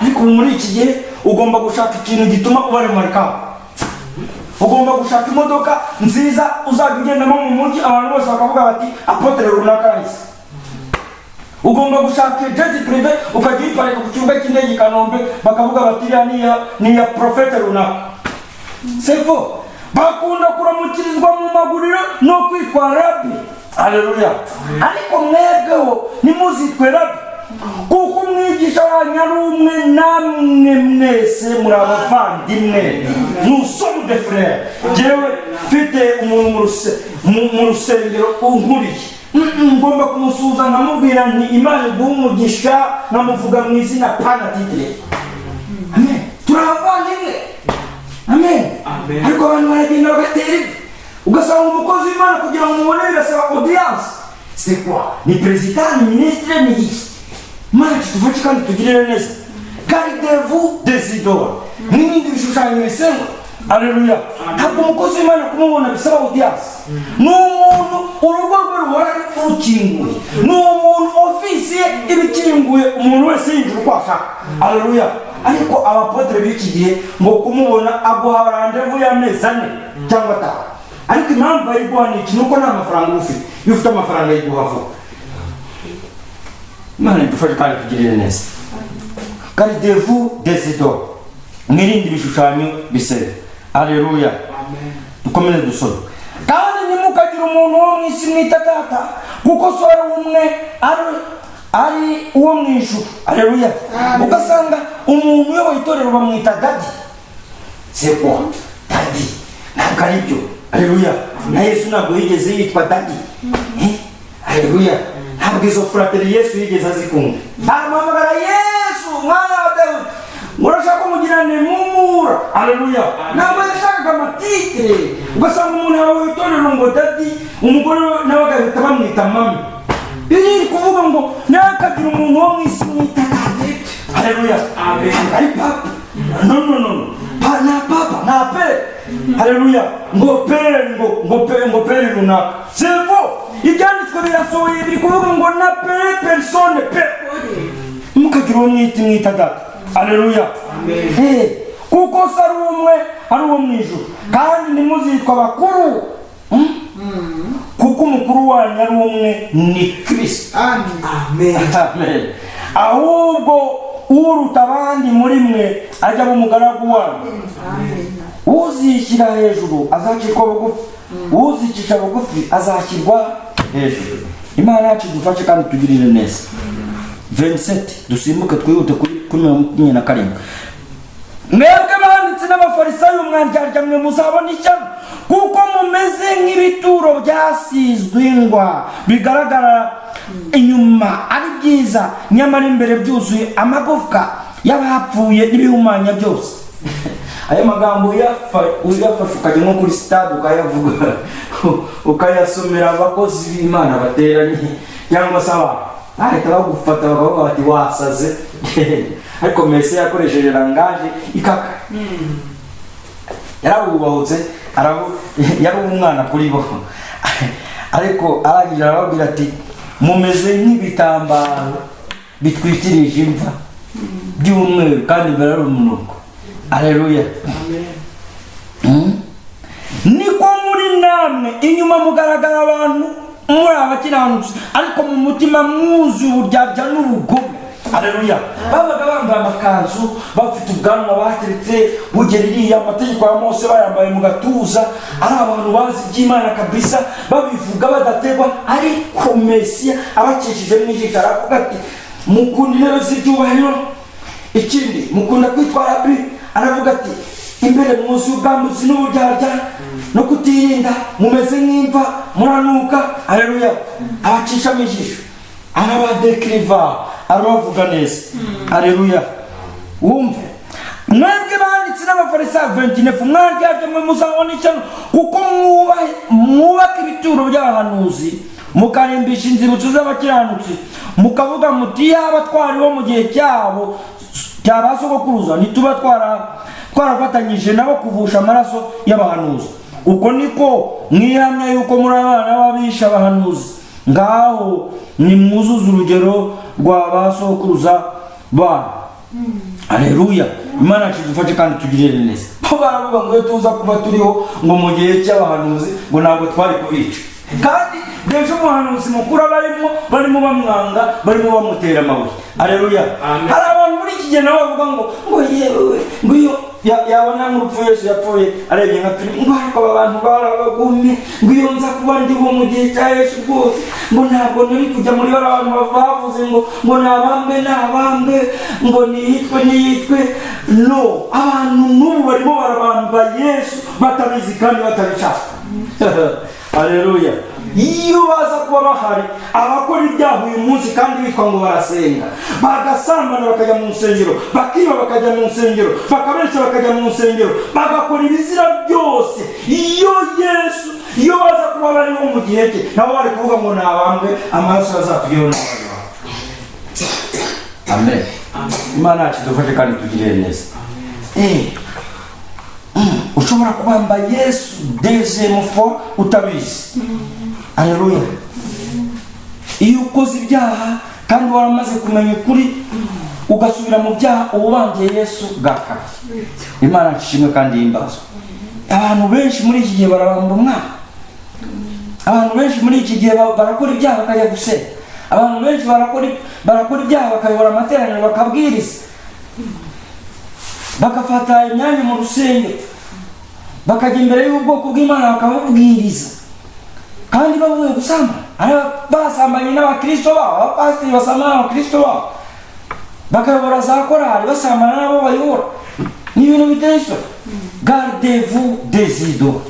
Ariko muri iki gihe ugomba gushaka ikintu gituma ubaremarikaho. Ugomba gushaka imodoka nziza uzajya ugendamo mu mujyi abantu bose bakavuga bati apotre runaka yahise. Ugomba gushaka jet privé ukajya uyiparika ku kibuga cy'indege i Kanombe bakavuga bati ni ya profete runaka. Sefo bakunda kuramukirizwa mu maguriro no kwitwa rabi. Haleluya. Ariko mwebweho nimuzitwe rabi, kuko umwigisha wanyu ari umwe namwe mwese muri abavandimwe. Nous sommes des frères. Jewe mfite umuntu mu rusengero unkuriye, ngomba kumusuhuza nkamubwira nti Imana iguhe umugisha, nkamuvuga mu izina pana titre. Amen. Turabavandimwe. Amen. Ariko abantu baragenda bagatera ivi, ugasanga umukozi w'Imana kugira ngo umubone birasaba audience. C'est quoi? Ni président, ni ministre, ni iki? Imana kitufashe kandi tugirire neza. Gardez-vous des idoles. N'ibindi bishushanyo bisenga. Haleluya. Ntabwo umukozi w'Imana kumubona bisaba audience. Ni umuntu urugo rwe ruhora rukinguye, ni umuntu ofisiye ibikinguye, umuntu wese yinjira uko ashaka. Haleluya. Ariko abapotre b'iki gihe ngo kumubona aguha rendez-vous y'amezi 4 cyangwa 5. Ariko impamvu ayiguha ni iki? Nuko nta mafaranga ufite. Iyo ufite amafaranga ayiguha vuba. Imana idufashe kandi tugirire neza. Gardez-vous des idoles. Mwirinde ibishushanyo bisebe. Haleluya. Amen. Dukomeze dusome. Kandi ntimukagira umuntu wo mu isi mwita data, kuko so ari umwe ari uwo mu ijuru. Haleluya. Ugasanga umuntu uyoboye itorero bamwita dadi. C'est quoi? Dadi. Ntabwo ari byo. Haleluya. Na Yesu ntabwo yigeze yitwa dadi. Haleluya. Ntabwo izo frateri Yesu yigeze azikunda. Aramamagara Yesu mwana wa Dawidi. Murashaka kumugirane mumura. Haleluya. Ntabwo yashakaga amatitre. Ugasanga umuntu yawe itorero ngo dadi, umugore nawe agahita bamwita mami. Biri kuvuga ngo nakagira umuntu wo mu isi mwita dadi. Haleluya. Amen. Ari papa. No. Na papa, na pere. Haleluya. Ngo pere runaka. Sevo. Ibyanditswe birasohoye biri kuvuga ngo na pere personne pe. Mukagira umwita data. Haleluya. Amen. Kuko sari umwe ari uwo mu ijuru, kandi nimuzitwa bakuru. Kuko kuko umukuru wanyu ari umwe, ni Kristo. Amen. Amen. Ahubwo uruta abandi muri mwe ajya mu mugaragu wanyu. Uzishyira hejuru azacirwa bugufi, uzicisha bugufi azashyirwa hejuru. Imana yacu dufashe kandi tugirire neza. 27 dusimbuke twihute kuri 27. Mwebwe banditsi n'abafarisayo mwandyarya mwe muzabona ishyano, kuko mumeze nk'ibituro byasizwe ingwa, bigaragara inyuma ari byiza, nyamara imbere byuzuye amagufwa y'abapfuye n'ibihumanya byose. Ayo magambo uyafashe ukajya nko kuri stade ukayavuga, ukayasomera abakozi b'Imana bateranye cyangwa se abantu ahita bagufata bakavuga bati wasaze. Ariko Mesi yakoresheje langaje ikaka. Yarabubahutse, yari umwana kuri bo. Ariko arangije arababwira ati mumeze nk'ibitambaro bitwikirije imva by'umweru kandi imbere ari umunuko. Haleluya. Niko muri namwe inyuma mugaragara abantu muri abakiranutsi, ariko mu mutima mwuzuye uburyarya n'ubugome. Haleluya. Babaga bambaye amakanzu, bafite ubwanwa bateretse bugera iriya, amategeko ya Mose bayambaye mu gatuza, ari abantu bazi iby'Imana kabisa, babivuga badategwa. Ariko Mesiya abakishije mu ijisho aravuga ati mukunda intebe z'ibyubahiro, ikindi mukunda kwitwara bi. Aravuga ati imbere mwuzuye ubwambuzi n'uburyarya no kutirinda, mumeze nk'imva muranuka. Haleluya. Abacisha mu ijisho arabadekriva, arabavuga neza. Haleluya. Wumve mwebwe banditsi n'abafarisayo 29 mwandyarya mwe muzabona ishyano, kuko mwubaka ibituro by'abahanuzi mukarimbisha inzibutso z'abakiranutsi, mukavuga muti yaba twariho mu gihe cyabo cyaba sogokuruza ntituba twarafatanyije nabo kuvusha amaraso y'abahanuzi. Uko niko mwihamya yuko muri abana b'abisha abahanuzi. Ngaho nimwuzuze urugero rwa basokuruza ba. Haleluya. Imana yacu dufashe kandi tugirire neza. Bo baravuga ngo iyo tuza kuba turiho ngo mu gihe cy'abahanuzi ngo ntabwo twari kubica, kandi deje umuhanuzi mukuru barimo bamwanga, barimo bamutera amabuye. Haleluya. Hari abantu muri iki gihe nabo bavuga ngo yewe ngo iyo yabona nk'urupfu Yesu yapfuye arebye nka filime, ngo ariko abantu barabagumye, ngo iyo nza kuba ndiho mu gihe cya Yesu rwose ngo ntabwo nari kujya muri abantu bavuze ngo nabambe ngo niyitwe. No, abantu n'ubu barimo barabamba Yesu batabizi kandi batabishaka. Haleluya. Iyo baza kuba bahari abakora ibyaha uyu munsi kandi bitwa ngo barasenga, bagasambana bakajya mu nsengero, bakiba bakajya mu nsengero, bakabeshya bakajya mu nsengero, bagakora ibizira byose, iyo baza kuba bariho mu gihe cye nabo bari kuvuga ngo nabambwe, amaraso azatuyeho n'abandi. Amen. Imana yacu dufashe kandi tugirire neza. Ushobora kubamba Yesu deuxième fois utabizi. Haleluya. Iyo ukoze ibyaha kandi waramaze kumenya ukuri ugasubira mu byaha, ubambye Yesu gaka. Imana ishimwe kandi yimbazwe. Abantu benshi muri iki gihe barabamba umwana. Abantu benshi muri iki gihe barakora ibyaha bakajya gusenya. Abantu benshi barakora ibyaha bakayobora amateraniro bakabwiriza, bagafata imyanya mu rusengero, bakajya imbere y'ubwoko bw'Imana bakababwiriza, kandi bavuye gusambana. Basambanye n'abakristo babo, abapasiteri basambana n'abakristo babo, bakayobora za korali basambana n'abo bayobora. Ni ibintu biteye isoni. Gardez-vous des idoles.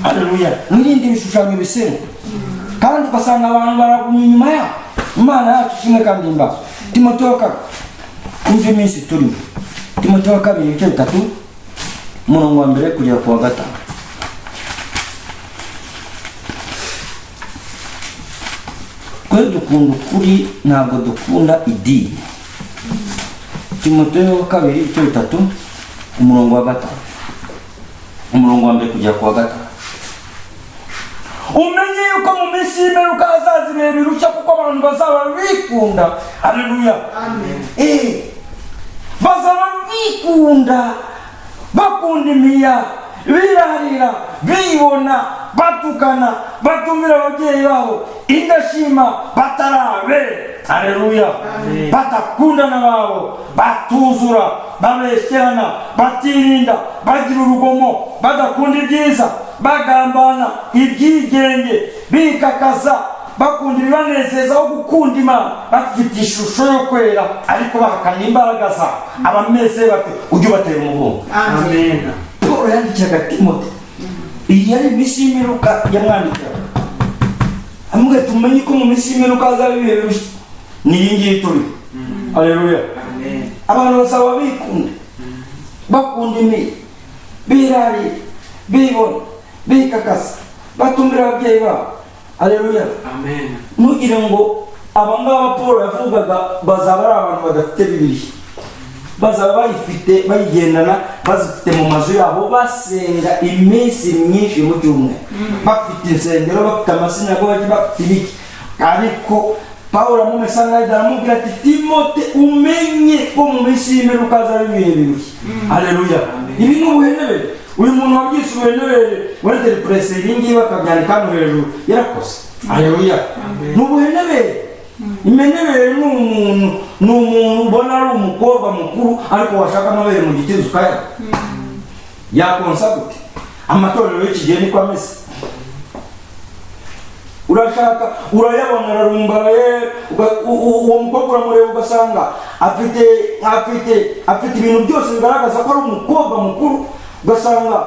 Haleluya. Mwirinde ibishushanyo bisenga, kandi ugasanga abantu baragumye inyuma yabo. Imana yacu ishimwe kandi imbazwe. Timoteyo 2 kumva iminsi turimo. Timoteyo 2:3 umurongo wa mbere kugera ku wa 5. Twe dukunda ukuri, ntabwo dukunda idini. Timoteyo 2:3 umurongo wa 5, umurongo wa mbere kugera ku wa 5. Umenye yuko mu minsi y'imperuka hazaza ibihe birushya, kuko abantu bazaba bikunda. Haleluya. Amen. Bazaba bikunda, bakunda imiya, birarira, bibona, batukana batumira ababyeyi babo indashima batarabe. Haleluya. Batakundana babo batuzura babeshyana batirinda bagira urugomo badakunda ibyiza bagambana ibyigenge bikakaza bakunda ibibanezeza aho gukunda Imana bafite ishusho yo kwera ariko bahakana imbaraga za abameze bati ujye ubatera umugongo. Amen. Paul yandikiraga Timote, iyi yari iminsi y'imperuka yamwandikiraga amubwira tumenye ko mu minsi y'imperuka hazaba ibihe bibi. Ni iyi ngiyi turi. Haleluya. Abantu basaba bikunda bakunda imiri birari bibona bikakasa batumira ababyeyi babo. Haleluya. Amen. Ntugire ngo abangaba Paul yavugaga bazaba ari abantu badafite Bibiliya, bazaba bayifite bayigendana bazifite mu mazu yabo basenga iminsi myinshi mu cyumweru, bafite insengero bafite amasinagogi bafite ibiki. Ariko Paul amumesanga aramubwira ati Timote umenye ko mu minsi y'imperuka hazaba ibihe bibi. Haleluya. Ibi ni ubuhenebere. Uyu muntu wabyise ubuhenebere wendere presse y'ingiye bakabyandika hano hejuru yarakoze. Haleluya. Ni ubuhenebere. Imenebere ni umuntu ubona ari umukobwa mukuru ariko washaka amabere mu gitizo ukaya yakonsa gute? Amatorero y'iki gihe niko ameze. Urashaka urayabona ararumbaraye uwo mukobwa uramureba ugasanga afite ibintu byose bigaragaza ko ari umukobwa mukuru, ugasanga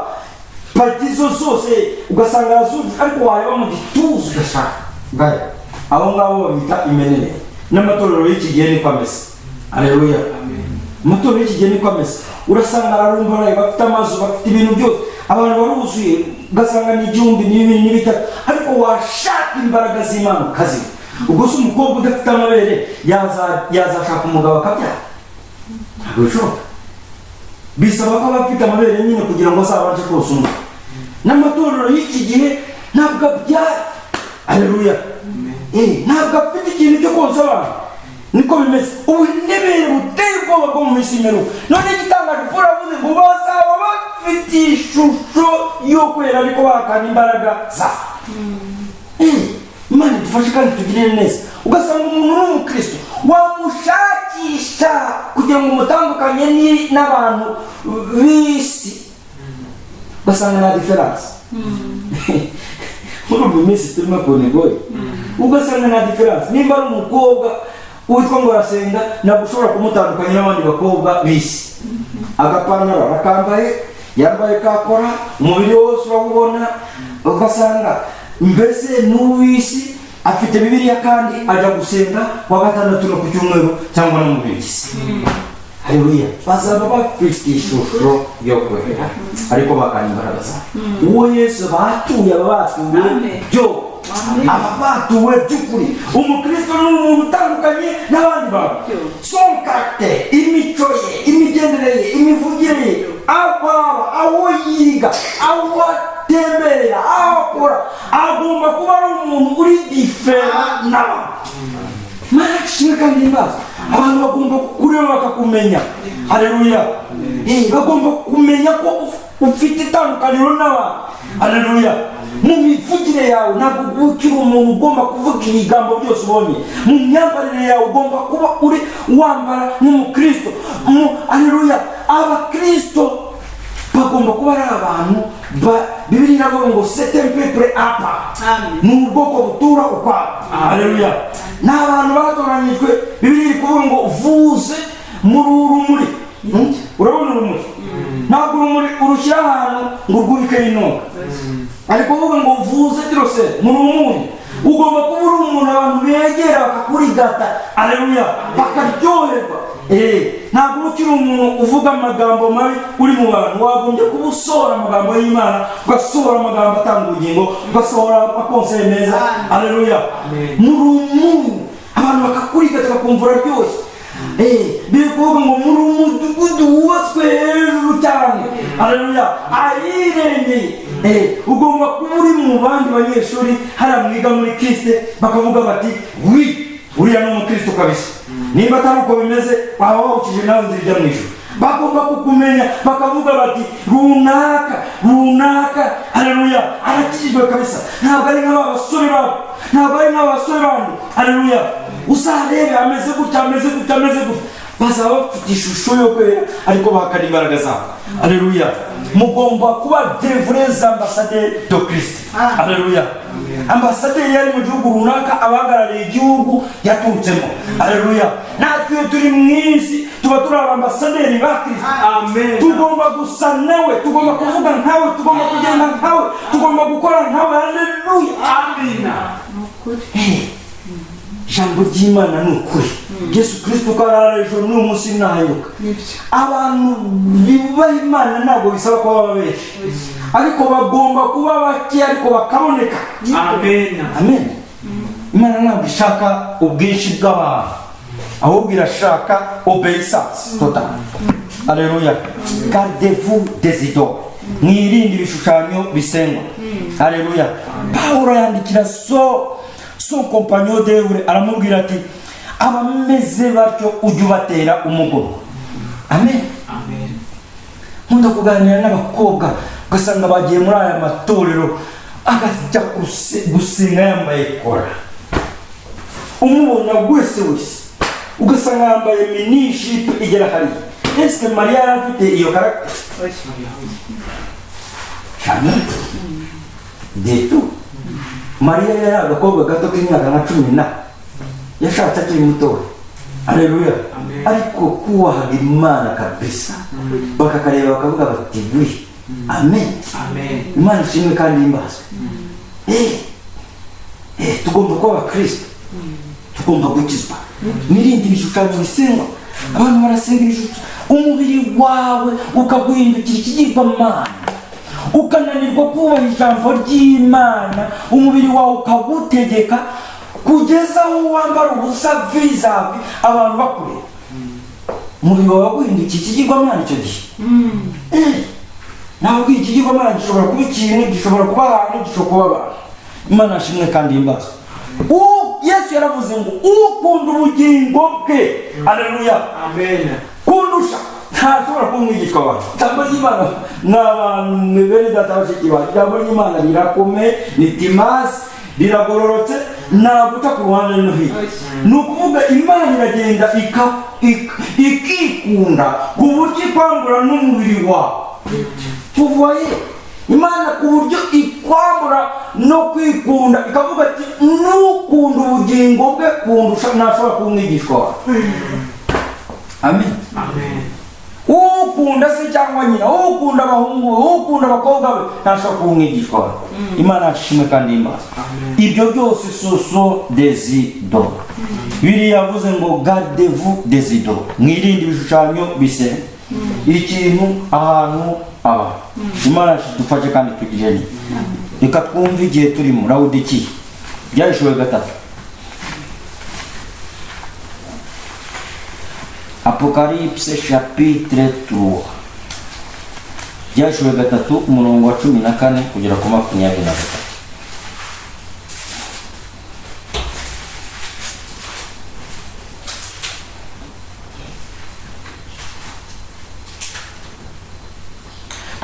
partizo zose ugasanga yazuje ariko wareba mu gituza ugashaka ngaya. Abo ngabo babita imenebere. N'amatorero y'iki gihe niko ameze. Haleluya. Amatorero y'iki gihe niko ameze. Urasanga ararumbaraye bafite amazu bafite ibintu byose abantu baruzuye ugasanga ni igihumbi n'ibindi n'ibitatu ariko washaka imbaraga z'Imana kazi. Ubwo se umukobwa udafite amabere yazashaka umugabo akabyara? Ntabwo bishoboka. Bisaba ko abafite amabere nyine kugira ngo azabashe kose umwe. N'amatorero y'iki gihe ntabwo abyara. Haleluya. Ntabwo afite ikintu cyo konsa abantu. Niko bimeze. Ubuhenebere buteye ubwoba bwo mu minsi y'imperuka. None igitangaje Paul avuze ngo bazaba bafite ishusho yo kwera ariko bahakana imbaraga za. Imana idufashe kandi tugirire neza. Ugasanga umuntu n'umukristo wamushakisha kugira ngo umutandukanye n'abantu b'isi, ugasanga nta diferanse. Muri ubu minsi turimo kunegoye ugasanga nta diferanse. Nimba ari umukobwa witwa ngo arasenga ntabwo ushobora kumutandukanya n'abandi bakobwa b'isi. Agapantaro arakambaye yambaye kakora umubiri wose urawubona, ugasanga mbese n'uw'isi afite Bibiliya kandi ajya gusenga wa gatandatu no ku cyumweru cyangwa no mu bigisi. Haleluya. Bazaba bafite ishusho yo kwera ariko bakana imbaraga za uwo Yesu batuye ababatuye byo ababatuwe by'ukuri. Umukristo ni umuntu utandukanye n'abandi bantu. Son caractère, imico ye, imigendere ye, imivugire ye, ababa aho yiga aho atemberera aho akora agomba kuba ari umuntu uri diferent n'abandi. Mana kishimwe kandi imbaza abantu bagomba kureba bakakumenya. Haleluya. Bagomba kumenya ko ufite itandukaniro n'abandi. Haleluya. Mu mivugire yawe ntabwo ukiri umuntu ugomba kuvuga ibigambo byose ubonye. Mu myambarire yawe ugomba kuba uri wambara nk'umukristo. Haleluya. Abakristo bagomba kuba ari abantu Bibiliya iravuga ngo c'est un peuple à part. Ni ubwoko butura ukwabo. Haleluya. N'abantu batoranyijwe. Bibiliya iri kuvuga ngo vuze muri urumuri. Urabona urumuri? Ntabwo urumuri urushyira ahantu ngo urwubike intunga, ariko uvuga ngo vuze dirose muri umunyu. Ugomba kuba uri umuntu abantu begera bakakurigata. Haleluya. Bakaryoherwa. Ntabwo ukiri umuntu uvuga amagambo mabi uri mu bantu. Wagombye kuba usohora amagambo y'Imana, ugasohora amagambo atanga ubugingo, ugasohora amakonseye meza. Haleluya. Muri umunyu abantu bakakurigata bakumva uraryoshye. Biri kuvuga ngo muri umudugudu wubatswe hejuru cyane. Haleluya. Ahirengeye. Ugomba kuba uri mu bandi banyeshuri hariya mwiga muri Kristo bakavuga bati uriya ni umukristo kabisa. Niba atari uko bimeze waba wawukije nawe nzira ijya mu ijuru. bagomba kukumenya bakavuga bati runaka runaka haleluya arakijijwe kabisa. Ntabwo ari nk'abasore babo, ntabwo ari nk'abasore bandi. Haleluya, uzarebe ameze gutya ameze gutya ameze gutya, bazaba bafite ishusho yo kwera ariko bahakana imbaraga zabo. Haleluya, mugomba kuba de vrais ambassadeurs de Christ. Haleluya, ambasaderi yari mu gihugu runaka abahagarariye igihugu yaturutsemo. Haleluya, natwe turi mu isi tuba turi ambasaderi ba Kristo. Amen. Tugomba gusa nawe, tugomba kuvuga nkawe, tugomba kugenda nkawe, tugomba gukora nkawe. Haleluya, amina. Jambo ry'Imana ni ukuri. Yesu Kristo karara ejo n'umunsi nahayuka. Abantu bibaha Imana ntabwo bisaba ko baba benshi, ariko bagomba kuba bake ariko bakaboneka. Amen. Amen. Imana ntabwo ishaka ubwinshi bw'abantu, ahubwo irashaka obéissance totale. Haleluya. Gardez-vous des idoles. Mwirinde ibishushanyo bisengwa. Haleluya. Pawulo yandikira son compagnon d'œuvre aramubwira ati abameze batyo ujye ubatera umugongo. Amen. Amen. Nkunda kuganira n'abakobwa ugasanga bagiye muri aya matorero agajya gusenga yambaye kora, umubona wese ugasanga yambaye mini jipe igera hariya. Ese Mariya yari afite iyo karagiteri? Jamais du tout. Mariya yari agakobwa gato k'imyaka nka 10 yashatse akiri mutoya. Haleluya. Ariko kubahaga Imana kabisa, bakakareba bakavuga bati buri. Amen. Amen. Imana ishimwe kandi imbazwe. Tugomba kuba Kristo, tugomba gukizwa. Mirindi ibishushanyo bisengwa. Abantu barasenga ibishushanyo, umubiri wawe ukaguhindukira ikigirwamana, ukananirwa kubaha ijambo ry'Imana, umubiri wawe ukagutegeka kugeza aho wambara ubusa vizavi abantu bakureba. Umubiri wawe waguhindukira ikigirwamana icyo gihe. Ntabwo ikigirwamana gishobora kuba ikintu, gishobora kuba ahantu, gishobora kuba abantu. Imana ashimwe kandi imbazwe. Yesu yaravuze ngo ukunda ubugingo bwe. Haleluya. Amen. Kundusha ntashobora kumwigishwa wawe. Ijambo ry'Imana n'abantu mwebere databashikira. Ijambo ry'Imana rirakomeye, ni timasi, riragororotse, naguta ku ruhande no hino. Ni ukuvuga Imana iragenda ikikunda ku buryo ikwambura n'umubiri wawe. Tuvoye Imana ku buryo ikwambura no kwikunda, ikavuga ati nukunda ubugingo bwe kundusha ntashobora kumwigishwa wawe. Amen. Amen. Ukunda se cyangwa nyina, ukunda abahungu, ukunda abakobwa be ntashobora kumwigishwa wawe. Imana ashimwe kandi imbazwe. Ibyo byose soso des idoles. Biri yavuze ngo gardez-vous des idoles. Mwirinde ibishushanyo bisenga. Ikintu ahantu aba. Imana dufashe kandi tugirene. Reka twumve igihe turi mu Laodikiya. Byahishwe 3. Apocalypse chapitre 3. Byahishwe 3 umurongo wa 14 kugera ku 23.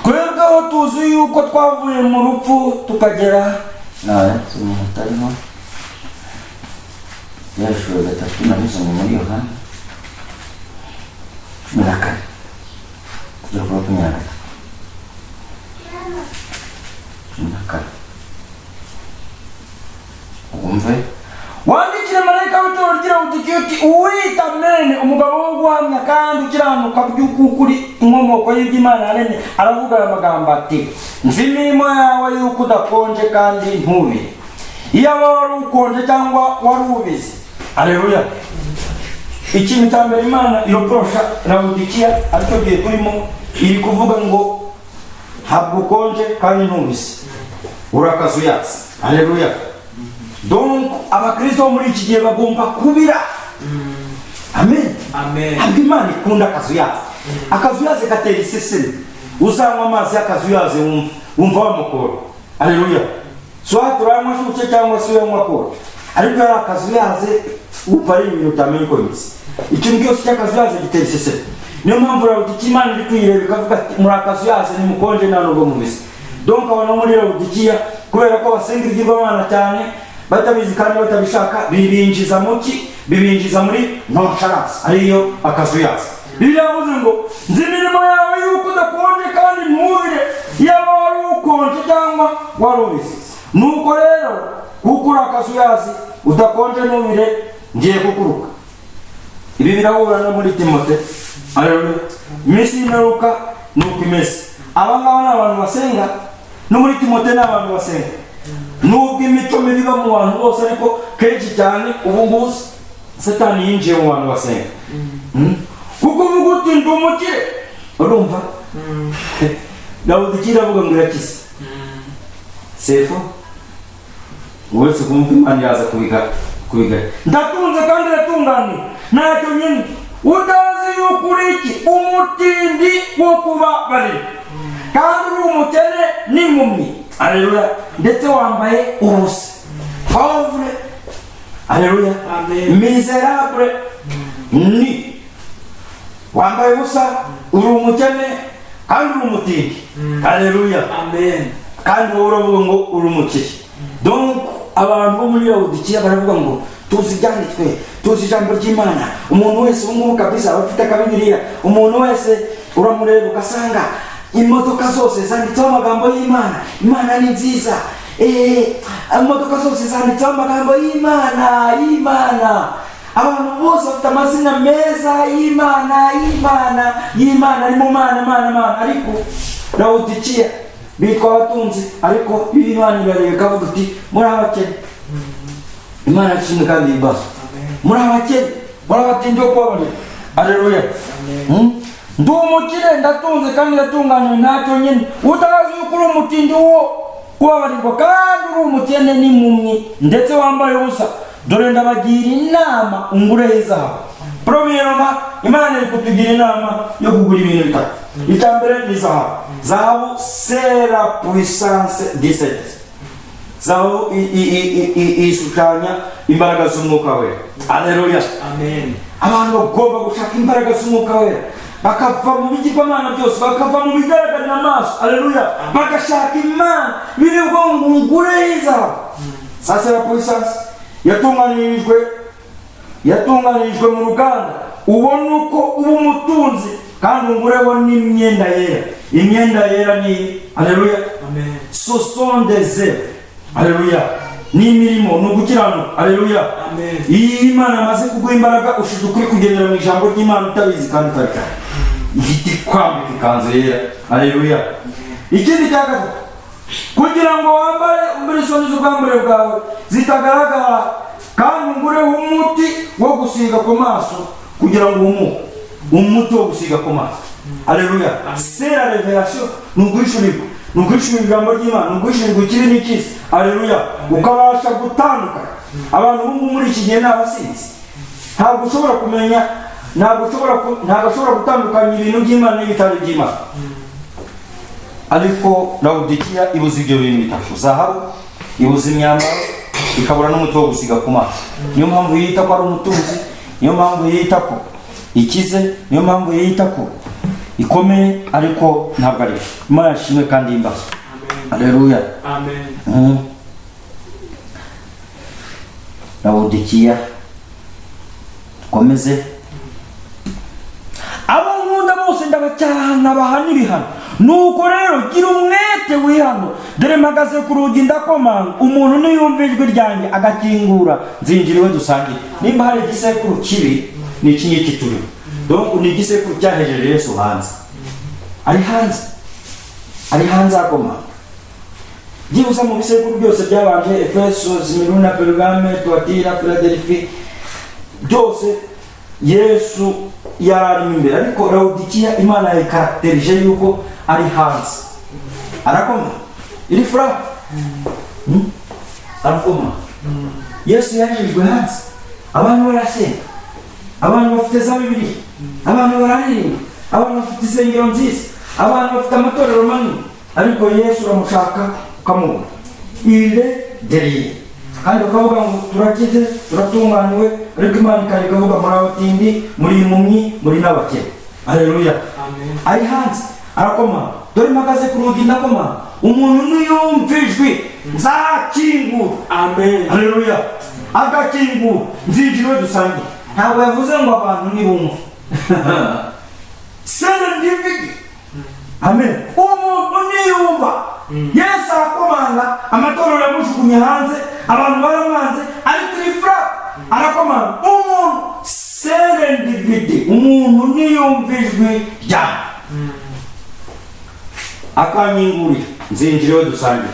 Twebweho tuzi yuko twavuye mu rupfu tukagera tarimo Byahishwe 3 nabisomye muri Yohana 14 kugera ku 23. Umve wandikire marayika w'itorero ry'i Laodikiya uti uwita Amen, umugabo wo guhamya kandi ukiranuka by'ukuri inkomoko y'Imana yaremye, aravuga aya magambo ati nzi imirimo yawe yuko udakonje kandi ntubire. Iyo wari ukonje cyangwa wari ubizi. Haleluya. Ikintu cya mbere Imana iroporosha Laodikiya ariko giye turimo iri kuvuga ngo ntabwo ukonje kandi ntubizi, urakazuyaza. Haleluya. Donc abakristo muri iki gihe bagomba kubira. Amen. Amen. Ntabwo Imana ikunda akazuyaza. Akazuyaze gatera iseseme. Uzanywa amazi y'akazuyaze wumva wamukora. Haleluya. Soit turanywa shuke cyangwa se uyanywa kora, ariko yari akazuyaze wumva ari ibintu utamenya uko bimeze. Ikintu cyose cy'akazuyaze gitera iseseme. niyo mpamvu Laodikiya Imana iri kwireba ikavuga ati muri akazuyazi nimukonje nta nubwo mubise. Donc abantu muri Laodikiya kubera ko basenga ibigirwamana cyane batabizi kandi batabishaka bibinjiza muki, bibinjiza muri nonchalance ariyo akazuyazi. Bibiliya yavuze ngo nzi imirimo yawe yuko udakonje kandi ntubire yaba wari ukonje cyangwa wari ubise. Nuko rero kuko uri akazuyazi udakonje ntubire ngiye kukuruka. Ibi birahura no muri Timote. Haleluya. Iminsi y'imperuka nuko imeze. Aba ngaba ni abantu basenga, no muri Timote ni abantu basenga. Nubwo imico mibi iba mu bantu bose ariko kenshi cyane ubu ngubu Satani yinjiye mu bantu basenga. Kuko uvuga uti ndi umukire, urumva? Laodikiya avuga ngo irakize. Sefo wese kumva Imana yaza kubiga. Ndatunze kandi ndatunganiye. Ntacyo nyine udazi yuko uri iki umutindi wo kubabarira kandi uri umukene n'impumyi. Haleluya. Ndetse wambaye ubusa, pauvre. Haleluya. Miserable. Ni wambaye ubusa, uri umukene kandi uri umutindi. Haleluya. Amen. Kandi wowe uravuga ngo uri umukire. Donc abantu bo muri Laodikiya baravuga ngo tuzi ibyanditswe, tuzi ijambo ry'Imana. Umuntu wese ubu ngubu kabisa bafite akabibiliya, umuntu wese uramureba ugasanga imodoka zose zanditseho amagambo y'Imana. Imana ni nziza. Imodoka zose zanditseho amagambo y'Imana. Abantu bose bafite amazina meza y'Imana ari mu Mana. Ariko Laodikiya bitwa abatunzi, ariko Imana ibareba ikavuga iti muri abakene. Imana ishimwe kandi ibazo. Muri abakene, muri abatindi bo kubabarira. Haleluya. Ndi umukire, ndatunze kandi ndatunganiwe, ntacyo nyine utazi yuko uri umutindi wo kubabarirwa kandi uri umukene n'impumyi ndetse wambaye ubusa. Dore ndabagira inama ungureho izahabu. Premièrement, Imana iri kutugira inama yo kugura ibintu bitatu. Icya mbere ni zahabu. Zahabu c'est la puissance du Seigneur. Zahabu ishushanya imbaraga z'umwuka wera. Haleluya. Amen. Abantu bagomba gushaka imbaraga z'umwuka wera, bakava mu bigirwamana byose, bakava mu bigaragarira amaso. Haleluya. Bagashaka Imana biriho ngo ngure izahabu. Ça c'est la puissance yatunganirijwe mu ruganda. Ubona uko uba umutunzi kandi ungureho n'imyenda yera. Imyenda yera ni haleluya. Amen. Ce sont des œuvres. Haleluya. Ni imirimo no gukiranuka. Haleluya. Amen. Iyi Imana amaze kuguha imbaraga ushidukuri kugendera mu ijambo ry'Imana utabizi kandi utabikora. Igiti kwambika ikanzu yera. Haleluya. Ikindi cya gatatu, kugira ngo wambare umurizo z'ubwambure bwawe zitagaragara kandi ungureho umuti wo gusiga ku maso kugira ngo umuti wo gusiga ku maso. Haleluya. C'est la révélation. Nugurishurirwa ijambo ry'Imana, nugurishurirwa ikibi n'ikizi. Haleluya. Ukabasha gutandukana. Abantu bo muri iki gihe n'abasinzi ntabwo ushobora kumenya, ntabwo ushobora gutandukanya ibintu by'Imana n'ibitari by'Imana. Ariko Laodikiya ibuze ibyo bintu bitatu. Zahabu, ibuze imyambaro, ikabura n'umuti wo gusiga ku maso. Niyo mpamvu yita ko ari umutunzi, niyo mpamvu yita ko ikize, niyo mpamvu yita ko ikomeye, ariko ntabwo ari. Imana ishimwe kandi imbazo. Haleluya. Amen. Laodikiya komeze. Abo nkunda bose ndabacyahana bahana ibihano. Nuko rero gira umwete wihano. Dore mpagaze ku rugi ndakomanga. Umuntu niyumva ijwi ryanjye agakingura, nzinjira iwe dusangire. Nimba hari igisekuru kibi ni iki ngiki turimo. Donc ni igisekuru cyahejeje Yesu hanze. Ari hanze akomanga. Byibuze mu bisekuru byose byabanje Efeso, Smyrna, Pergame, Tuatira, Philadelphia, byose Yesu yararimo imbere. Ariko Laodikiya Imana yayikarakterije yuko ari hanze. Arakoma iri fura arakoma. Yesu yajijwe hanze. Abantu barasenga, abantu bafite za Bibiliya, abantu bararirimba, abantu bafite insengero nziza, abantu bafite amatorero manini. Ariko Yesu uramushaka ukamubona. Ile deriye. Kandi ukavuga ngo turakize, turatunganiwe, ariko Imana ikavuga muri abatindi, muri impumyi, muri n'abakene. Haleluya. Ari hanze arakoma, dore mpagaze ku rugi ndakoma, umuntu niyumva ijwi nzakingura. Amen. Haleluya. Agakingura nzinjire dusange. Ntabwo yavuze ngo abantu nibumva. Serendipity. Amen. Umuntu niyumva Yesu arakomanga, amatorero yamujugunye hanze, abantu baramwanze, ariko ifra arakomanga. Umuntu serendipity, umuntu niyumva ijwi ryanjye akanyingurira nzinjire dusange.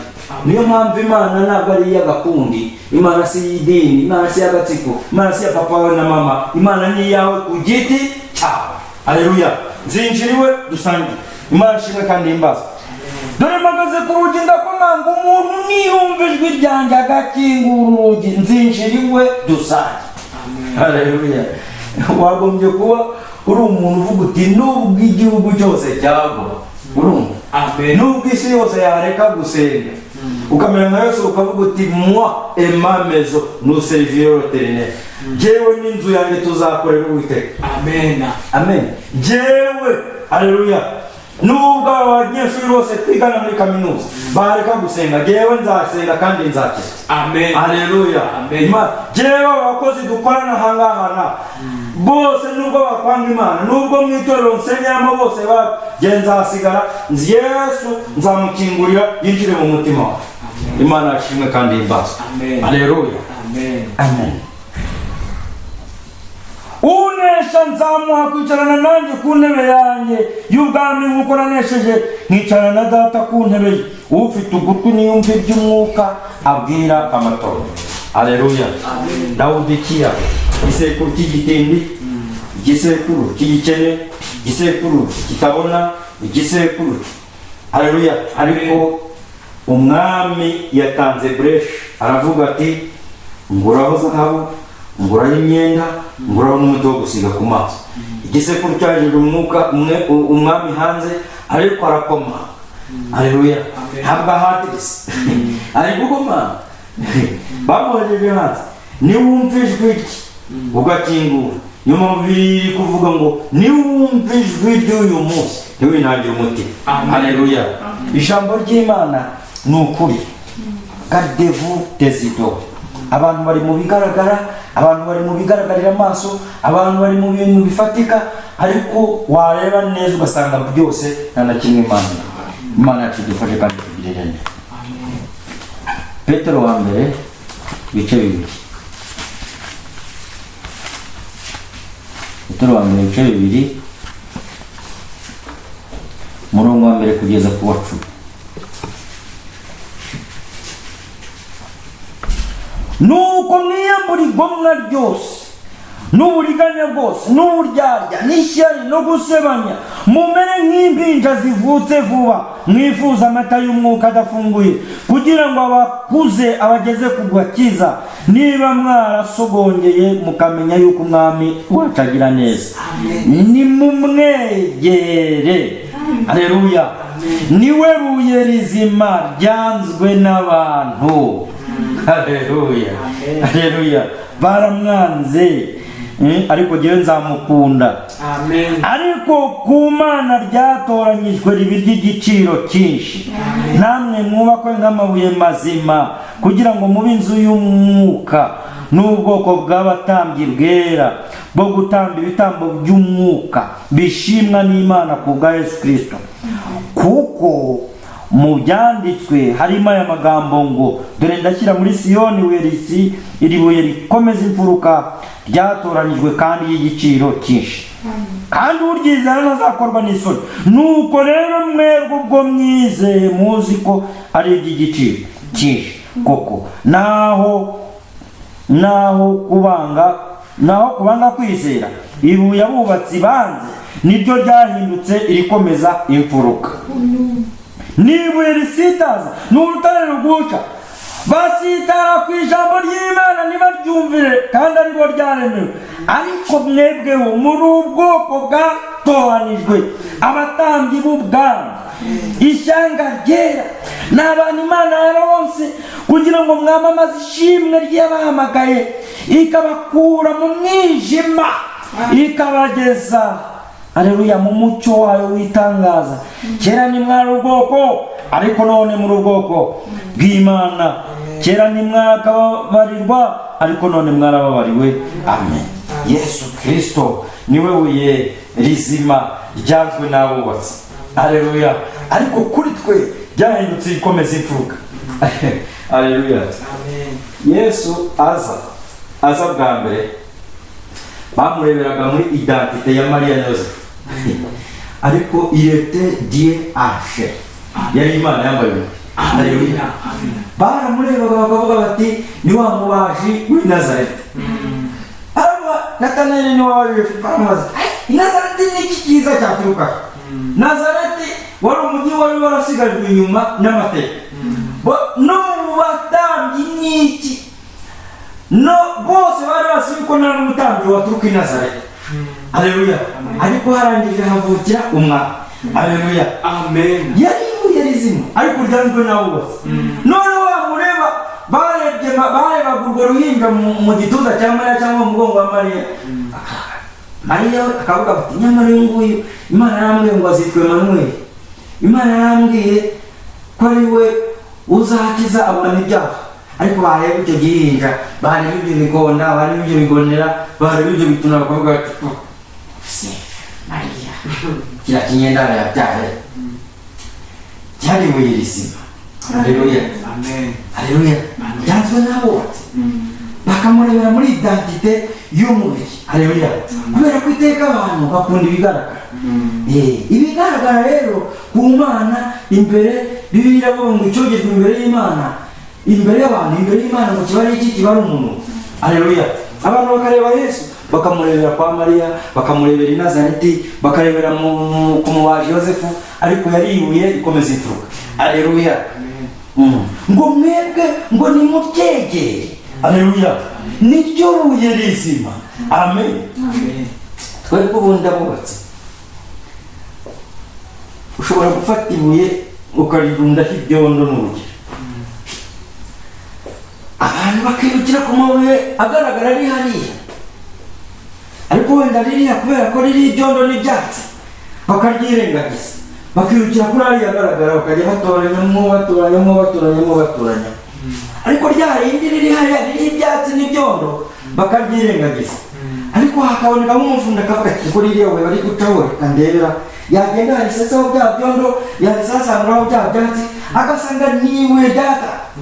Niyo mpamvu Imana ntabwo ari iy'agakundi, Imana si iy'idini, Imana si iy'agatsiko, Imana si iya papa wawe na mama, Imana ni iyawe ku giti cyawe. Haleluya. Nzinjiriwe dusange. Imana ishimwe kandi imbaza. Dore mpagaze ku rugi ndakomanga, umuntu niyumva ijwi ryanjye agakingura urugi nzinjiriwe dusange. Haleluya. Wagombye kuba uri umuntu uvuga uti nubwo igihugu cyose cyagwa, urumva? Amen. Nubwo isi yose yareka gusenga, ukamera nka Yesu ukavuga uti moi et ma maison nous servirons l'Éternel. Jewe n'inzu yanjye tuzakorera Uwiteka. Amen. Amen. Jewe, haleluya. Nubwo abanyeshuri bose twigana muri kaminuza bareka gusenga, jewe nzasenga kandi nzakiza. Amen. Haleluya. Amen. Jewe abakozi dukorana hangahana bose nubwo bakwanga Imana, nubwo mwitorero nsenyamo bose bagenza hasigara, Yesu nzamukingurira yinjire mu mutima wawe. Imana yashimwe kandi imbaza. Amen. Haleluya. Amen. Amen. Unesha nzamuha kwicarana nanjye ku ntebe yanjye y'ubwami nk'uko nanesheje nkicarana na Data ku ntebe ye. Ufite ugutwi niyumve iby'umwuka abwira amatorero. Haleluya. Laodikiya, igisekuru cy'igitindi, igisekuru cy'igikene, igisekuru kitabona, igisekuru. Haleluya. Ariko umwami yatanze bureshi, aravuga ati nguraho zahabu, nguraho imyenda, nguraho n'umuti wo gusiga ku maso. Igisekuru cyajije umwami hanze, ariko arakoma. Haleluya. Ntabwo ahatirise, ari gukoma. Bamuhejeje hanze, niwumva ijwi rye ugakingura. Niyo mpamvu biri kuvuga ngo niwumva ijwi ry'uyu munsi ntiwinangire umutima. Haleluya. Ijambo ry'Imana ni ukuri. Gardez-vous des idoles. Abantu bari mu bigaragara, abantu bari mu bigaragarira amaso, abantu bari mu bintu bifatika, ariko wareba neza ugasanga byose nta na kimwe Imana yacu idufashe kandi tugirire neza. Petero wa mbere ibice bibiri. Petero wa mbere ibice bibiri, umurongo wa mbere kugeza ku wa 10. Nuko mwiyambura igomwa ryose n'uburiganya bwose n'uburyarya n'ishyari no gusebanya, mumere nk'impinja zivutse vuba, mwifuza amata y'umwuka adafunguye, kugira ngo abakuze abageze ku gakiza, niba mwarasogongeye mukamenya yuko umwami wacu agira neza. Nimumwegere. Haleluya. Niwe buye rizima ryanzwe n'abantu. Haleluya. Haleluya. Baramwanze, ariko jewe nzamukunda. Amen. Ariko ku Mana ryatoranyijwe ribi ry'igiciro cyinshi, namwe mwubakwe nk'amabuye mazima, kugira ngo mube inzu y'umwuka n'ubwoko bw'abatambyi bwera bwo gutamba ibitambo by'umwuka bishimwa n'Imana ku bwa Yesu Kristo. Kuko mu byanditswe harimo aya magambo ngo, dore ndashyira muri Siyoni werisi iri buye rikomeza imfuruka, ryatoranijwe kandi y'igiciro cyinshi, kandi uryizera ntazakorwa n'isoni. Nuko rero mwebwe ubwo mwizeye muzi ko ari iby'igiciro cyinshi koko, naho kubanga kwizera, ibuye abubatsi banze niryo ryahindutse irikomeza imfuruka. Nibuye risitaza n'urutare rugusha, basitara ku ijambo ry'Imana ntibaryumvire, kandi arirwo ryaremewe. Ariko mwebweho muri ubwoko bwatoranijwe, abatambyi b'ubwami, ishyanga ryera, n'abantu Imana yaronse, kugira ngo mwamamaze ishimwe ry'abahamagaye, ikabakura mu mwijima ikabageza Haleluya, mu mucyo wayo witangaza. Kera ni mwari ubwoko, ariko none muri ubwoko bw'Imana. Kera ni mwakababarirwa, ariko none mwarababariwe. Amen. Yesu Kristo niwe buye rizima ryanzwe n'abubatsi. Haleluya. Ariko kuri twe byahindutse ikomeza imfuruka. Haleluya. Yesu aza bwa mbere bamureberaga muri identite ya Mariya na Yosefu. Ariko il était Dieu haché. Yari Imana yambaye. Haleluya. Baramurebaga bakavuga bati ni wa mubaji w'i Nazareti. Natanayeli ni waje baramubaza, Nazareti ni iki cyiza cyaturuka? Nazareti wari umujyi wari warasigajwe inyuma n'amateka. No batambyi niki? No bose bari basubiye ko nta n'umutambyi waturuka i Nazareti. Haleluya. Ariko harangije havukira umwana. Haleluya. Amen. Yari rizima ariko ryanzwe n'abubatsi. None wamureba barebaga urwo ruhinja mu gituza cya Mariya cyangwa mu mugongo wa Mariya. Mariya akavuga ati nyamara uyu nguyu Imana yarambwiye ngo azitwe Emanueli. Imana yarambwiye ko ari we uzakiza abantu ibyaha. Ariko bareba icyo gihinja, bareba ibyo bigonda, bareba ibyo bigonera, bareba ibyo bituna bakavuga ati Mariya kira kinyendara yabyaye cyari ibuye rizima. Haleluya. Amen. Haleluya. Byanzwe n'abubatsi bakamurebera muri identite y'umubiri. Haleluya. Kubera ko iteka abantu bakunda ibigaragara. Ibigaragara rero ku Mana imbere Bibiliya ivuga ngo icyogejwe imbere y'Imana, imbere y'abantu, imbere y'Imana ngo kiba ari iki, kiba ari umuntu. Haleluya. Abantu bakareba Yesu bakamurebera kwa Mariya, bakamurebera i Nazareti, bakarebera ku mubaji Yosefu, ariko yari ibuye ikomeza imfuruka. Haleluya. Ngo mwebwe ngo nimutyegere. Haleluya. Niryo buye rizima. Amen. Twebwe ubundi abubatsi ushobora gufata ibuye ukarirundaho ibyondo n'urugero, abantu bakirukira ku mabuye agaragara ari hariya, ariko wenda ririya kubera ko riri ibyondo n'ibyatsi bakaryirengagiza, bakirukira kuri hariya agaragara bakajya batoranyamo. Ariko rya rindi riri hariya riri ibyatsi n'ibyondo bakaryirengagiza, ariko hakabonekamo umufundi akavuga ati kuri iriya we bari gucaho kandebera, yagenda harisesaho bya byondo, yarisasanguraho bya byatsi, agasanga niwe data.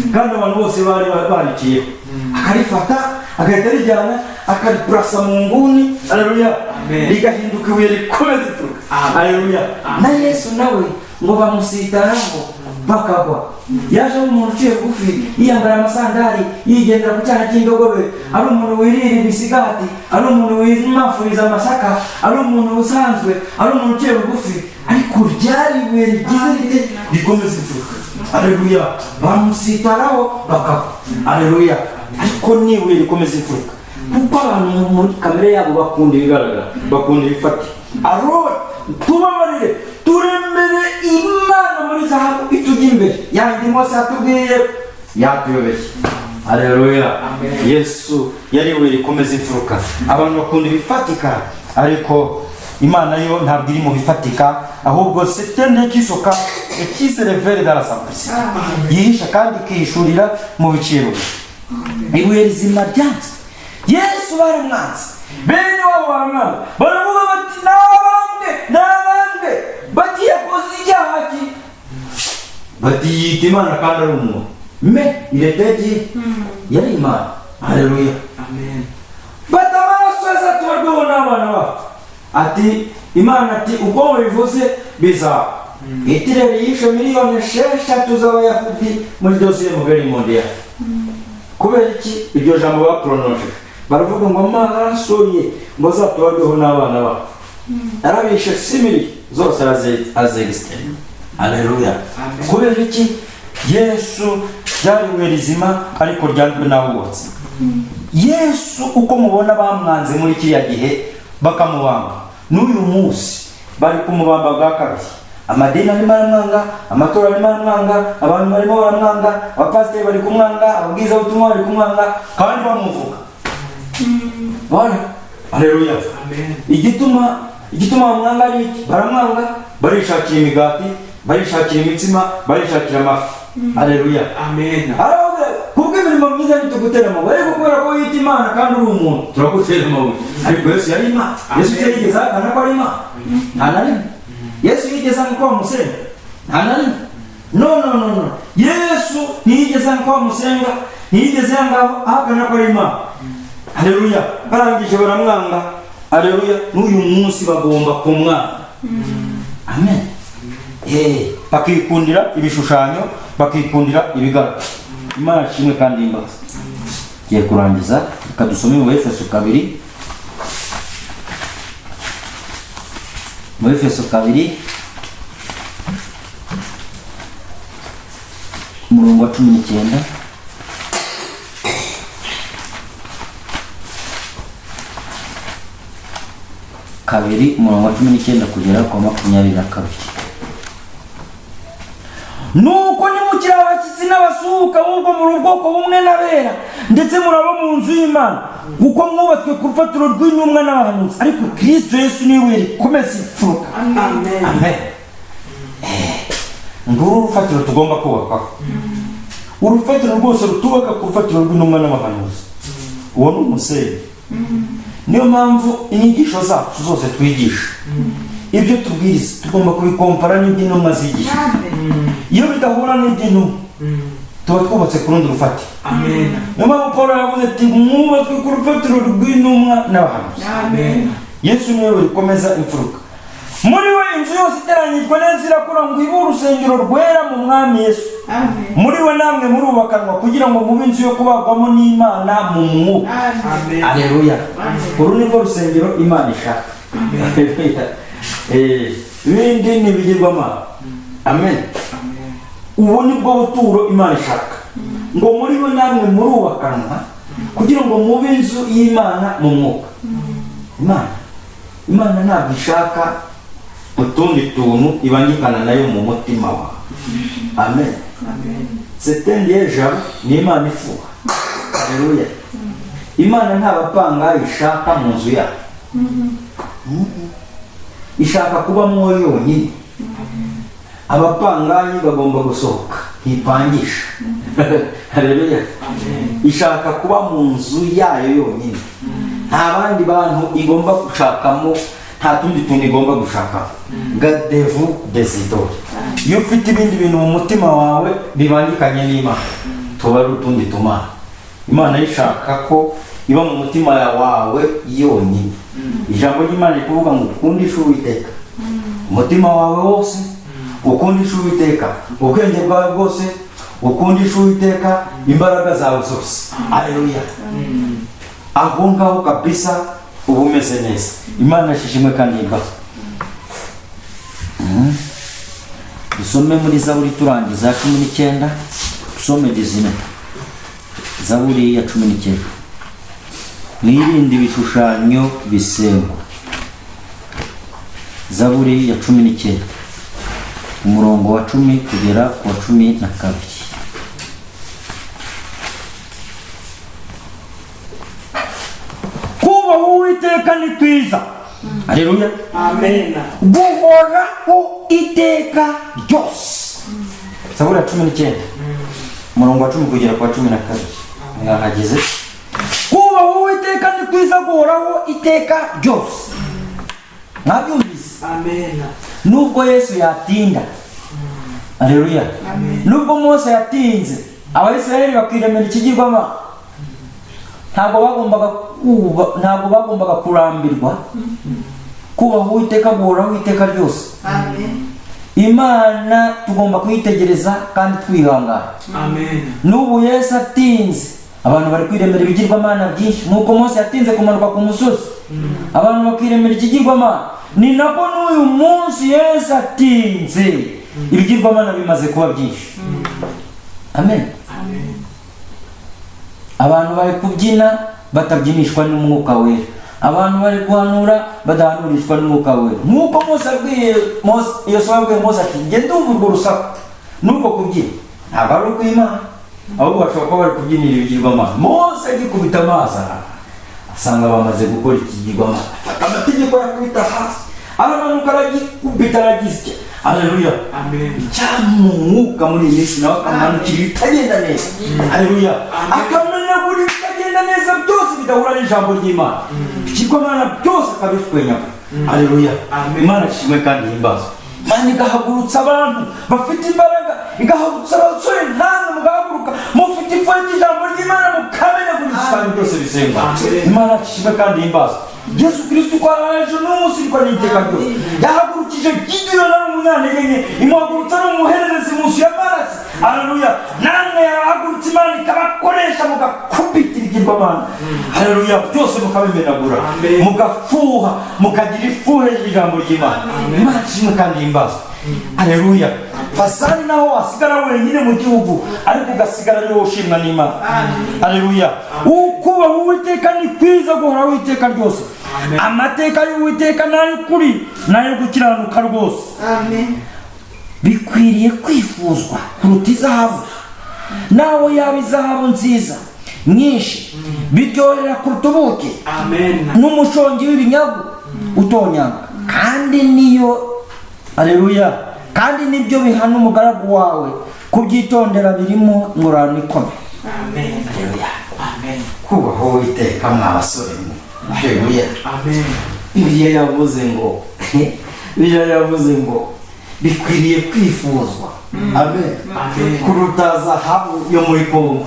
Kandi abantu bose bari bariciyeho, akarifata agahita rijyana akaripurasa mu nguni. Haleluya. Rigahinduka ibuye rikomeza imfuruka. Haleluya. Na Yesu nawe ngo bamusitaraho bakagwa. Yaje umuntu uciye bugufi, yiyambara amasandari, yigendera ku cyana cy'indogobe, ari umuntu wirira ibisigati, ari umuntu wimafuriza amasaka, ari umuntu usanzwe, ari umuntu uciye bugufi, ariko ryari ibuye rigize rite rikomeza imfuruka. Haleluya. Bamusitaraho bakagwa. Haleluya. Ariko ni ibuye rikomeza imfuruka, kuko abantu muri kamere yabo bakunda ibigaragara, bakunda ibifati. Aroni tubabarire turembere Imana muri zahabu itujya imbere, yandi Mose yatubwiye yatuyobeye. Haleluya. Yesu yari ibuye rikomeza imfuruka. Abantu bakunda ibifatika, ariko Imana yo ntabwo iri mu bifatika, ahubwo setende kisoka ekise revere dans la simplicité, yihisha kandi ikihishurira mu biciro. Ibuye rizima ryanze Yesu baramwanze, bene wabo baramwanze, baravuga bati nabambwe, bati yakoze icyaha ki, bati yita Imana kandi ari umuntu. Il était Dieu, yari Imana. Haleluya. Amen. Bati amaraso azatubarweho n'abana bacu. Ati Imana ati ubwo bivuze bizaba. Itirere yishe miliyoni 6 z'Abayahudi muri dosiye mugari mondial. Kubera iki iryo jambo bapronoje? Baravuga ngo amaraso ye ngo azatubarweho n'abana bacu. Arabishe simili zose azexiste. Haleluya. Kubera iki Yesu yari ibuye rizima ariko ryanzwe n'abubatsi. Yesu uko mubona bamwanze muri kiriya gihe bakamubamba, n'uyu munsi bari kumubamba bwa kabiri. Amadini arimo aramwanga, amatora arimo aramwanga, abantu barimo baramwanga, abapasiteri bari kumwanga, ababwiza butumwa bari kumwanga, kandi bamuvuga. Haleluya. Igituma igituma bamwanga ari iki? Baramwanga, barishakira imigati, barishakira imitsima, barishakira amafi. Haleluya. Amen. Aravuga kubw'imirimo myiza ntitugutera amabuye, ariko kubera ko wita Imana kandi uri umuntu turagutera amabuye. Ariko Yesu yari Imana. Yesu yigeze ahakana ko ari Imana? Nta na rimwe. Yesu yigeze ahakana ko bamusenga? Nta na rimwe. No. Yesu ntiyigeze ahakana ko bamusenga, ntiyigeze ahakana ko ari Imana. Haleluya. Barangije baramwanga. Haleluya. N'uyu munsi bagomba kumwanga. Amen. Bakikundira ibishushanyo, bakikundira ibigaragara. Imana ishimwe kandi imbaza. Giye kurangiza, reka dusome mu Efeso 2. Mu Efeso 2 umurongo wa 19. Kabiri umurongo wa 19 kugera ku 22. Nuko nimukira abashyitsi n'abasuhuka ahubwo muri ubwoko bumwe n'abera, ndetse muraba mu nzu y'Imana, kuko mwubatswe ku rufatiro rw'intumwa n'abahanuzi, ariko Kristo Yesu niwe rikomeza imfuruka. Amen. Nguru urufatiro tugomba kubakaho. Urufatiro rwose rutubaka ku rufatiro rw'intumwa n'abahanuzi. Uwo ni umusenyi. Niyo mpamvu inyigisho zacu zose twigisha, ibyo tubwiriza tugomba kubikompara n'iby'intumwa zigisha. Iyo bidahura n'iby'intumwa tuba twubatse ku rundi rufatiro. Amen. Niyo mpamvu Paulo yavuze ati mwubatswe ku rufatiro rw'intumwa n'abahanuzi. Amen. Yesu niwe rikomeza imfuruka. Muri we inzu yose iteranyijwe neza irakura ngo ibe urusengero rwera mu Mwami Yesu. Amen. Muri we namwe murubakanwa kugira ngo mube inzu yo kubagwamo n'Imana mu mwuka. Amen. Haleluya. Uru ni rwo rusengero Imana ishaka. Ibindi ni ibigirwamana. Amen. Ubu ni bwo buturo Imana ishaka. Ngo muri we namwe murubakanwa kugira ngo mube inzu y'Imana mu mwuka. Imana ntabwo ishaka utundi tuntu ibangikana nayo mu mutima wawe. Amen. C'est déjà ni Imana ifuha. Haleluya. Imana nta bapanga ishaka mu nzu yayo. Ishaka kuba mwo yonyine. Abapangayi bagomba gusohoka, ntipangisha. Haleluya. Ishaka kuba mu nzu yayo yonyine. Nta bandi bantu igomba gushakamo, nta tundi tuntu igomba gushakamo. Gardez-vous des idoles. Iyo ufite ibindi bintu mu mutima wawe bibangikanye n'Imana, tuba ari utundi tumana. Imana ishaka ko iba mu mutima wawe yonyine. Ijambo ry'Imana rikuvuga ngo ukundishe Uwiteka umutima wawe wose, ukundishe Uwiteka ubwenge bwawe bwose, ukundishe Uwiteka imbaraga zawe zose. Haleluya. Aho ngaho kabisa uba umeze neza. Imana ishimwe kandi imbaza. Dusome muri Zaburi turangiza 19. Dusome 19. Zaburi ya 19. Mwirinde ibishushanyo bisengwa. Zaburi ya 19. Umurongo wa 10 kugera ku wa 12. Kubaha Uwiteka ni kwiza. Haleluya. Amen. Guhoraho iteka ryose. Zaburi ya 19. Umurongo wa 10 kugera ku wa 12. Mwahageze. Kubaha Uwiteka ni kwiza, guhoraho iteka ryose. Mwabyumvise? Amen. Nubwo Yesu yatinda. Haleluya. Nubwo Mose yatinze, Abayisiraheli bakiremera ikigirwamana, ntabwo bagombaga kurambirwa. Kubaha Uwiteka, guhoraho iteka ryose. Amen. Imana tugomba kuyitegereza kandi twihangana. Amen. N'ubu Yesu atinze, abantu bari kwiremera ibigirwamana byinshi. Nuko Mose yatinze kumanuka ku musozi, abantu bakiremera ikigirwamana. Ni nako n'uyu munsi Yesu atinze, ibigirwamana bimaze kuba byinshi. Amen. Abantu bari kubyina batabyinishwa n'umwuka wera. Abantu bari guhanura badahanurishwa n'umwuka wera. Nk'uko Mose abwiye Mose, Yesu abwiye Mose ati njye ndumva urwo rusaku. Nuko kubyina ntabwo ari ukw'Imana, ahubwo bashobora kuba bari kubyinira ibigirwamana. Mose agikubita amaso asanga bamaze gukora ikigirwamana. Amategeko yakubita hasi, aramanuka aragikubita aragisya. Haleluya. Cyamwuka muri iyi minsi nawe akamanukira ibitagenda neza. Haleluya. Akamenagura ibitagenda neza byose bidahura n'ijambo ry'Imana. Ikigomana byose akabitwenyaga. Haleluya. Imana ishimwe kandi himbazwe. Imana igahagurutsa abantu bafite imbaraga, igahagurutsa abasore ntamwe mugahaguruka mufite ifu y'ijambo ry'Imana mukamenagura ibitagenda byose bisenga. Imana ishimwe kandi himbazwe. Yesu Kristo kwa araje n'umunsi kwa n'iteka ryose yahagurukije Gideon n'umunyantege imuhagurutsa n'umuhererezi munsi y'amaraso. Haleluya. Namwe yahagurutse Imana ikabakoresha mugakubitira igirwamana. Haleluya. Byose mukabimenagura mugafuha mukagira ifuhe y'ijambo ry'Imana. Imana ishimwe kandi himbazwe. Haleluya. Fasani naho wasigara wenyine mu gihugu ariko ugasigara ari wowe ushimwa n'Imana. Haleluya. Ukubaha Uwiteka ni kwiza guhora Uwiteka ryose. Amateka y'Uwiteka n'ay'ukuri n'ayo gukiranuka rwose. Bikwiriye kwifuzwa kuruta izahabu, nawe yaba izahabu nziza nyinshi biryohera kuruta ubuki n'umushongi w'ibinyagu utonyanga. Kandi niyo, haleluya, kandi nibyo bihana umugaragu wawe kubyitondera birimo ngororano ikomeye. Haleluya. Kubaha Uwiteka mwa basore mwe. Haleluya. Bibiliya yavuze ngo bikwiriye kwifuzwa kuruta zahabu yo muri Kongo,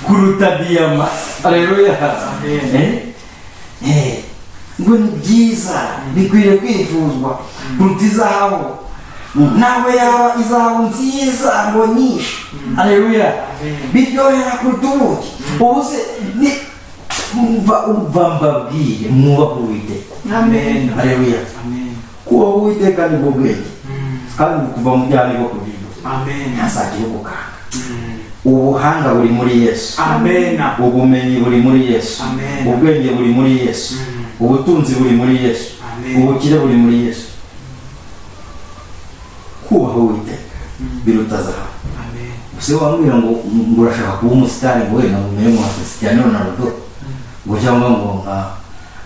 kuruta diyama. Haleluya. Ngo ni byiza bikwiriye kwifuzwa kuruta izahabu, nawe yaba izahabu nziza ngo nyinshi. Haleluya. Biryohera kuruta ubuki. Ubuse ni umva mbabwiye mwubaha Uwiteka. Haleluya. Kubaha Uwiteka ni bwo bwenge kandi kuva mu byaha niho kubivuga. Ntazagire ubukanga. Ubuhanga buri muri Yesu. Ubumenyi buri muri Yesu. Ubwenge buri muri Yesu. Ubutunzi buri muri Yesu. Ubukire buri muri Yesu. Kubaha Uwiteka biruta zahabu. Ese wambwira ngo urashaka kuba umusitari ngo wenda umere nka Cristiano Ronaldo ngo cyangwa ngo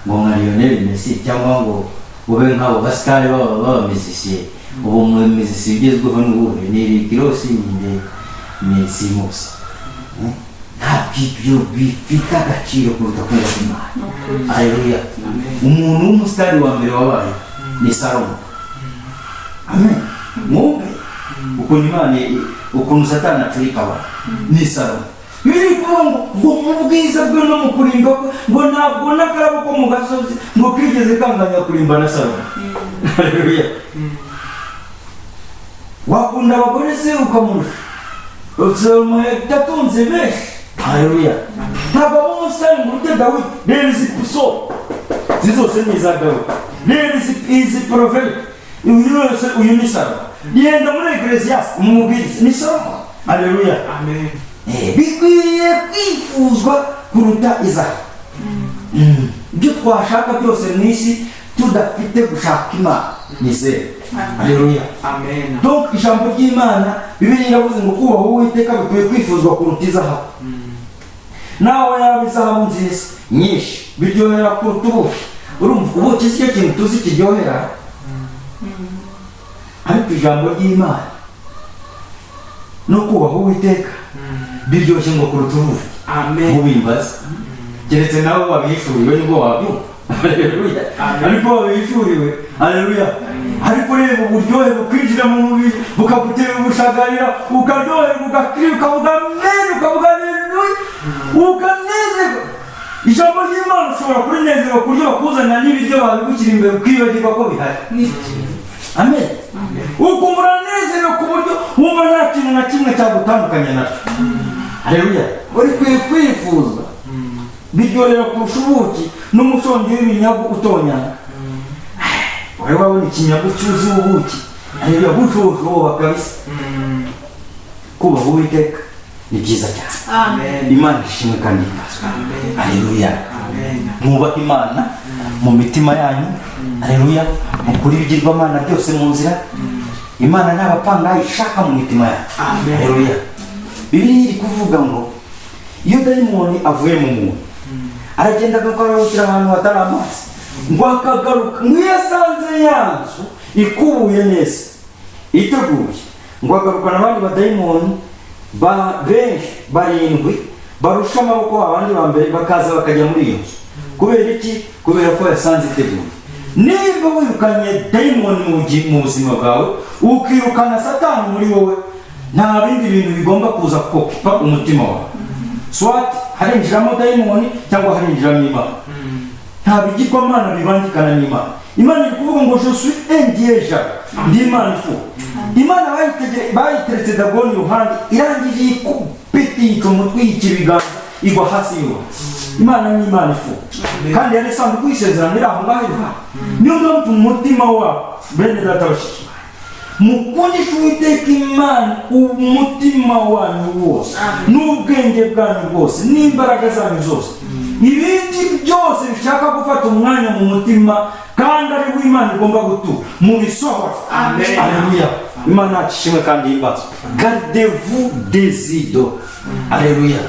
nka Lionel Messi cyangwa ngo ube nk'abo basitari baba musiciens. Ubu mu musiciens ugezweho n'ubuhe ni Rick Ross ni Simus. Ntabwo ibyo bifite agaciro kuruta kubaha Imana. Haleluya. Umuntu w'umusitari wa mbere wabaye ni Salomo. Amen. Mwumve ukuntu Imana ukuntu Satani acurika abantu ni Salomo. Biri ngo mu bwiza bwe no mu kurimba ngo ntabwo n'akarabo ko mu gasozi ngo kigeze kanganya kurimba na Salomo. Haleluya. Wakunda abagore se ukamurusha. Salomo yatunze benshi. Haleluya. Ntabwo umusitari ngo ujye Dawidi rero izi puso zizose ni iza Dawidi, rero izi porofeti uyu ni Salomo. Yenda muri Ecclesiastes umubwiriza ni Salomo. Haleluya. Bikwiriye kwifuzwa kuruta izahabu. Ibyo twashaka byose mu isi tudafite gushaka Imana ni zeru. Haleluya. Donc ijambo ry'Imana Bibiliya iravuze ngo kubaha Uwiteka bikwiriye kwifuzwa kuruta izahabu, nawe yaba izahabu nziza nyinshi biryohera kuruta ubuki. Urumva ubuki si cyo kintu tuzi kiryohera, ariko ijambo ry'Imana no kubaha Uwiteka biryoshye ngo kuruta ubuki. Mubimbaza keretse nawe wabihishuriwe nibwo wabyumva. Haleluya. Ariko wabihishuriwe. Haleluya. Ariko rero uburyohe bukwinjira mu mubiri bukagutera ubushagarira ukaryoherwa ugakira ukavuga amen ukavuga haleluya ukanezerwa. Ijambo ry'Imana ushobora kurinezerwa ku buryo bakuzanira n'ibiryo babigushyira imbere ukibagirwa ko bihari. Amen. Ukumva uranezerewe ku buryo wumva nta kintu na kimwe cyagutandukanya nacyo. Haleluya. Bari kwifuzwa biryohera kurusha ubuki n'umushongi w'ibinyagu utonyanga. Wari wabona ikinyagu cyuzuye ubuki. Haleluya. Bushoboka kabisa. Kubaha Uwiteka ni byiza cyane. Imana ishimwe kandi imbazwe. Haleluya. Mwubahe Imana mu mitima yanyu. Haleluya. Mukuri ibigirwamana byose mu nzira. Imana n'abapanga ishaka mu mitima yanyu. Haleluya. Bibiliya iri kuvuga ngo iyo dayimoni avuye mu muntu aragenda agakorera ahantu hatari amazi ngo akagaruka ngo iyo asanze ya nzu ikubuye neza iteguye, ngo agarukana abandi badayimoni benshi barindwi barusha amaboko abandi ba mbere, bakaza bakajya muri iyo nzu. Kubera iki? Kubera ko yasanze iteguye. Niba wirukanye dayimoni mu buzima bwawe, ukirukana satani muri wowe, nta bindi bintu bigomba kuza kukipa umutima wawe. Swat harinjiramo dayimoni cyangwa harinjiramo Imana. Nta bigirwamana bibangikana n'Imana. Imana iri kuvuga ngo je suis un Dieu ndi Imana ifu. Imana bayiteretse Dagoni iruhande, irangije ikubita umutwe y'ikibiganza igwa hasi yo. Imana ni Imana ifu. Kandi yari isanzwe kwisezerana iri aho ngaho iruhande. Niyo mpamvu umutima wawe bene data bashiki, mukundisha Uwiteka Imana umutima wanyu wose n'ubwenge bwanyu bwose n'imbaraga zanyu zose. Ibindi byose bishaka gufata umwanya mu mutima kandi ari w'Imana igomba gutura mu bisohora. Amen. Alleluia. Imana ishimwe kandi himbazwe. Gardez-vous des idoles. Alleluia.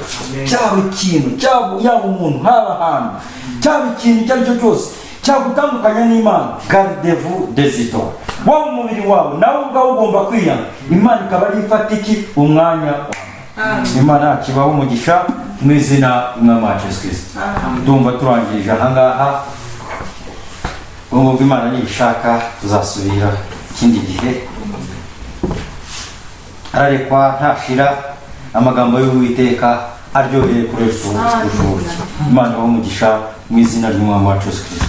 Cyaba ikintu, yaba umuntu, haba ahantu, cyaba ikintu icyo ari cyo cyose cyagutandukanya n'Imana, gardez-vous des idoles. Waba umubiri wawe nawe ubwawe ugomba kwiyanga, Imana ikaba ari ifata iki umwanya wawe. Imana kibaho umugisha mu izina ry'Umwami wacu Yesu Kristo. Ndumva turangirije aha ngaha. Ubwo Imana nibishaka tuzasubira ikindi gihe. Ararekwa ntashira, amagambo y'Uwiteka aryoheye kuresha ubushobozi. Imana ibahe umugisha mu izina ry'Umwami wacu Yesu Kristo.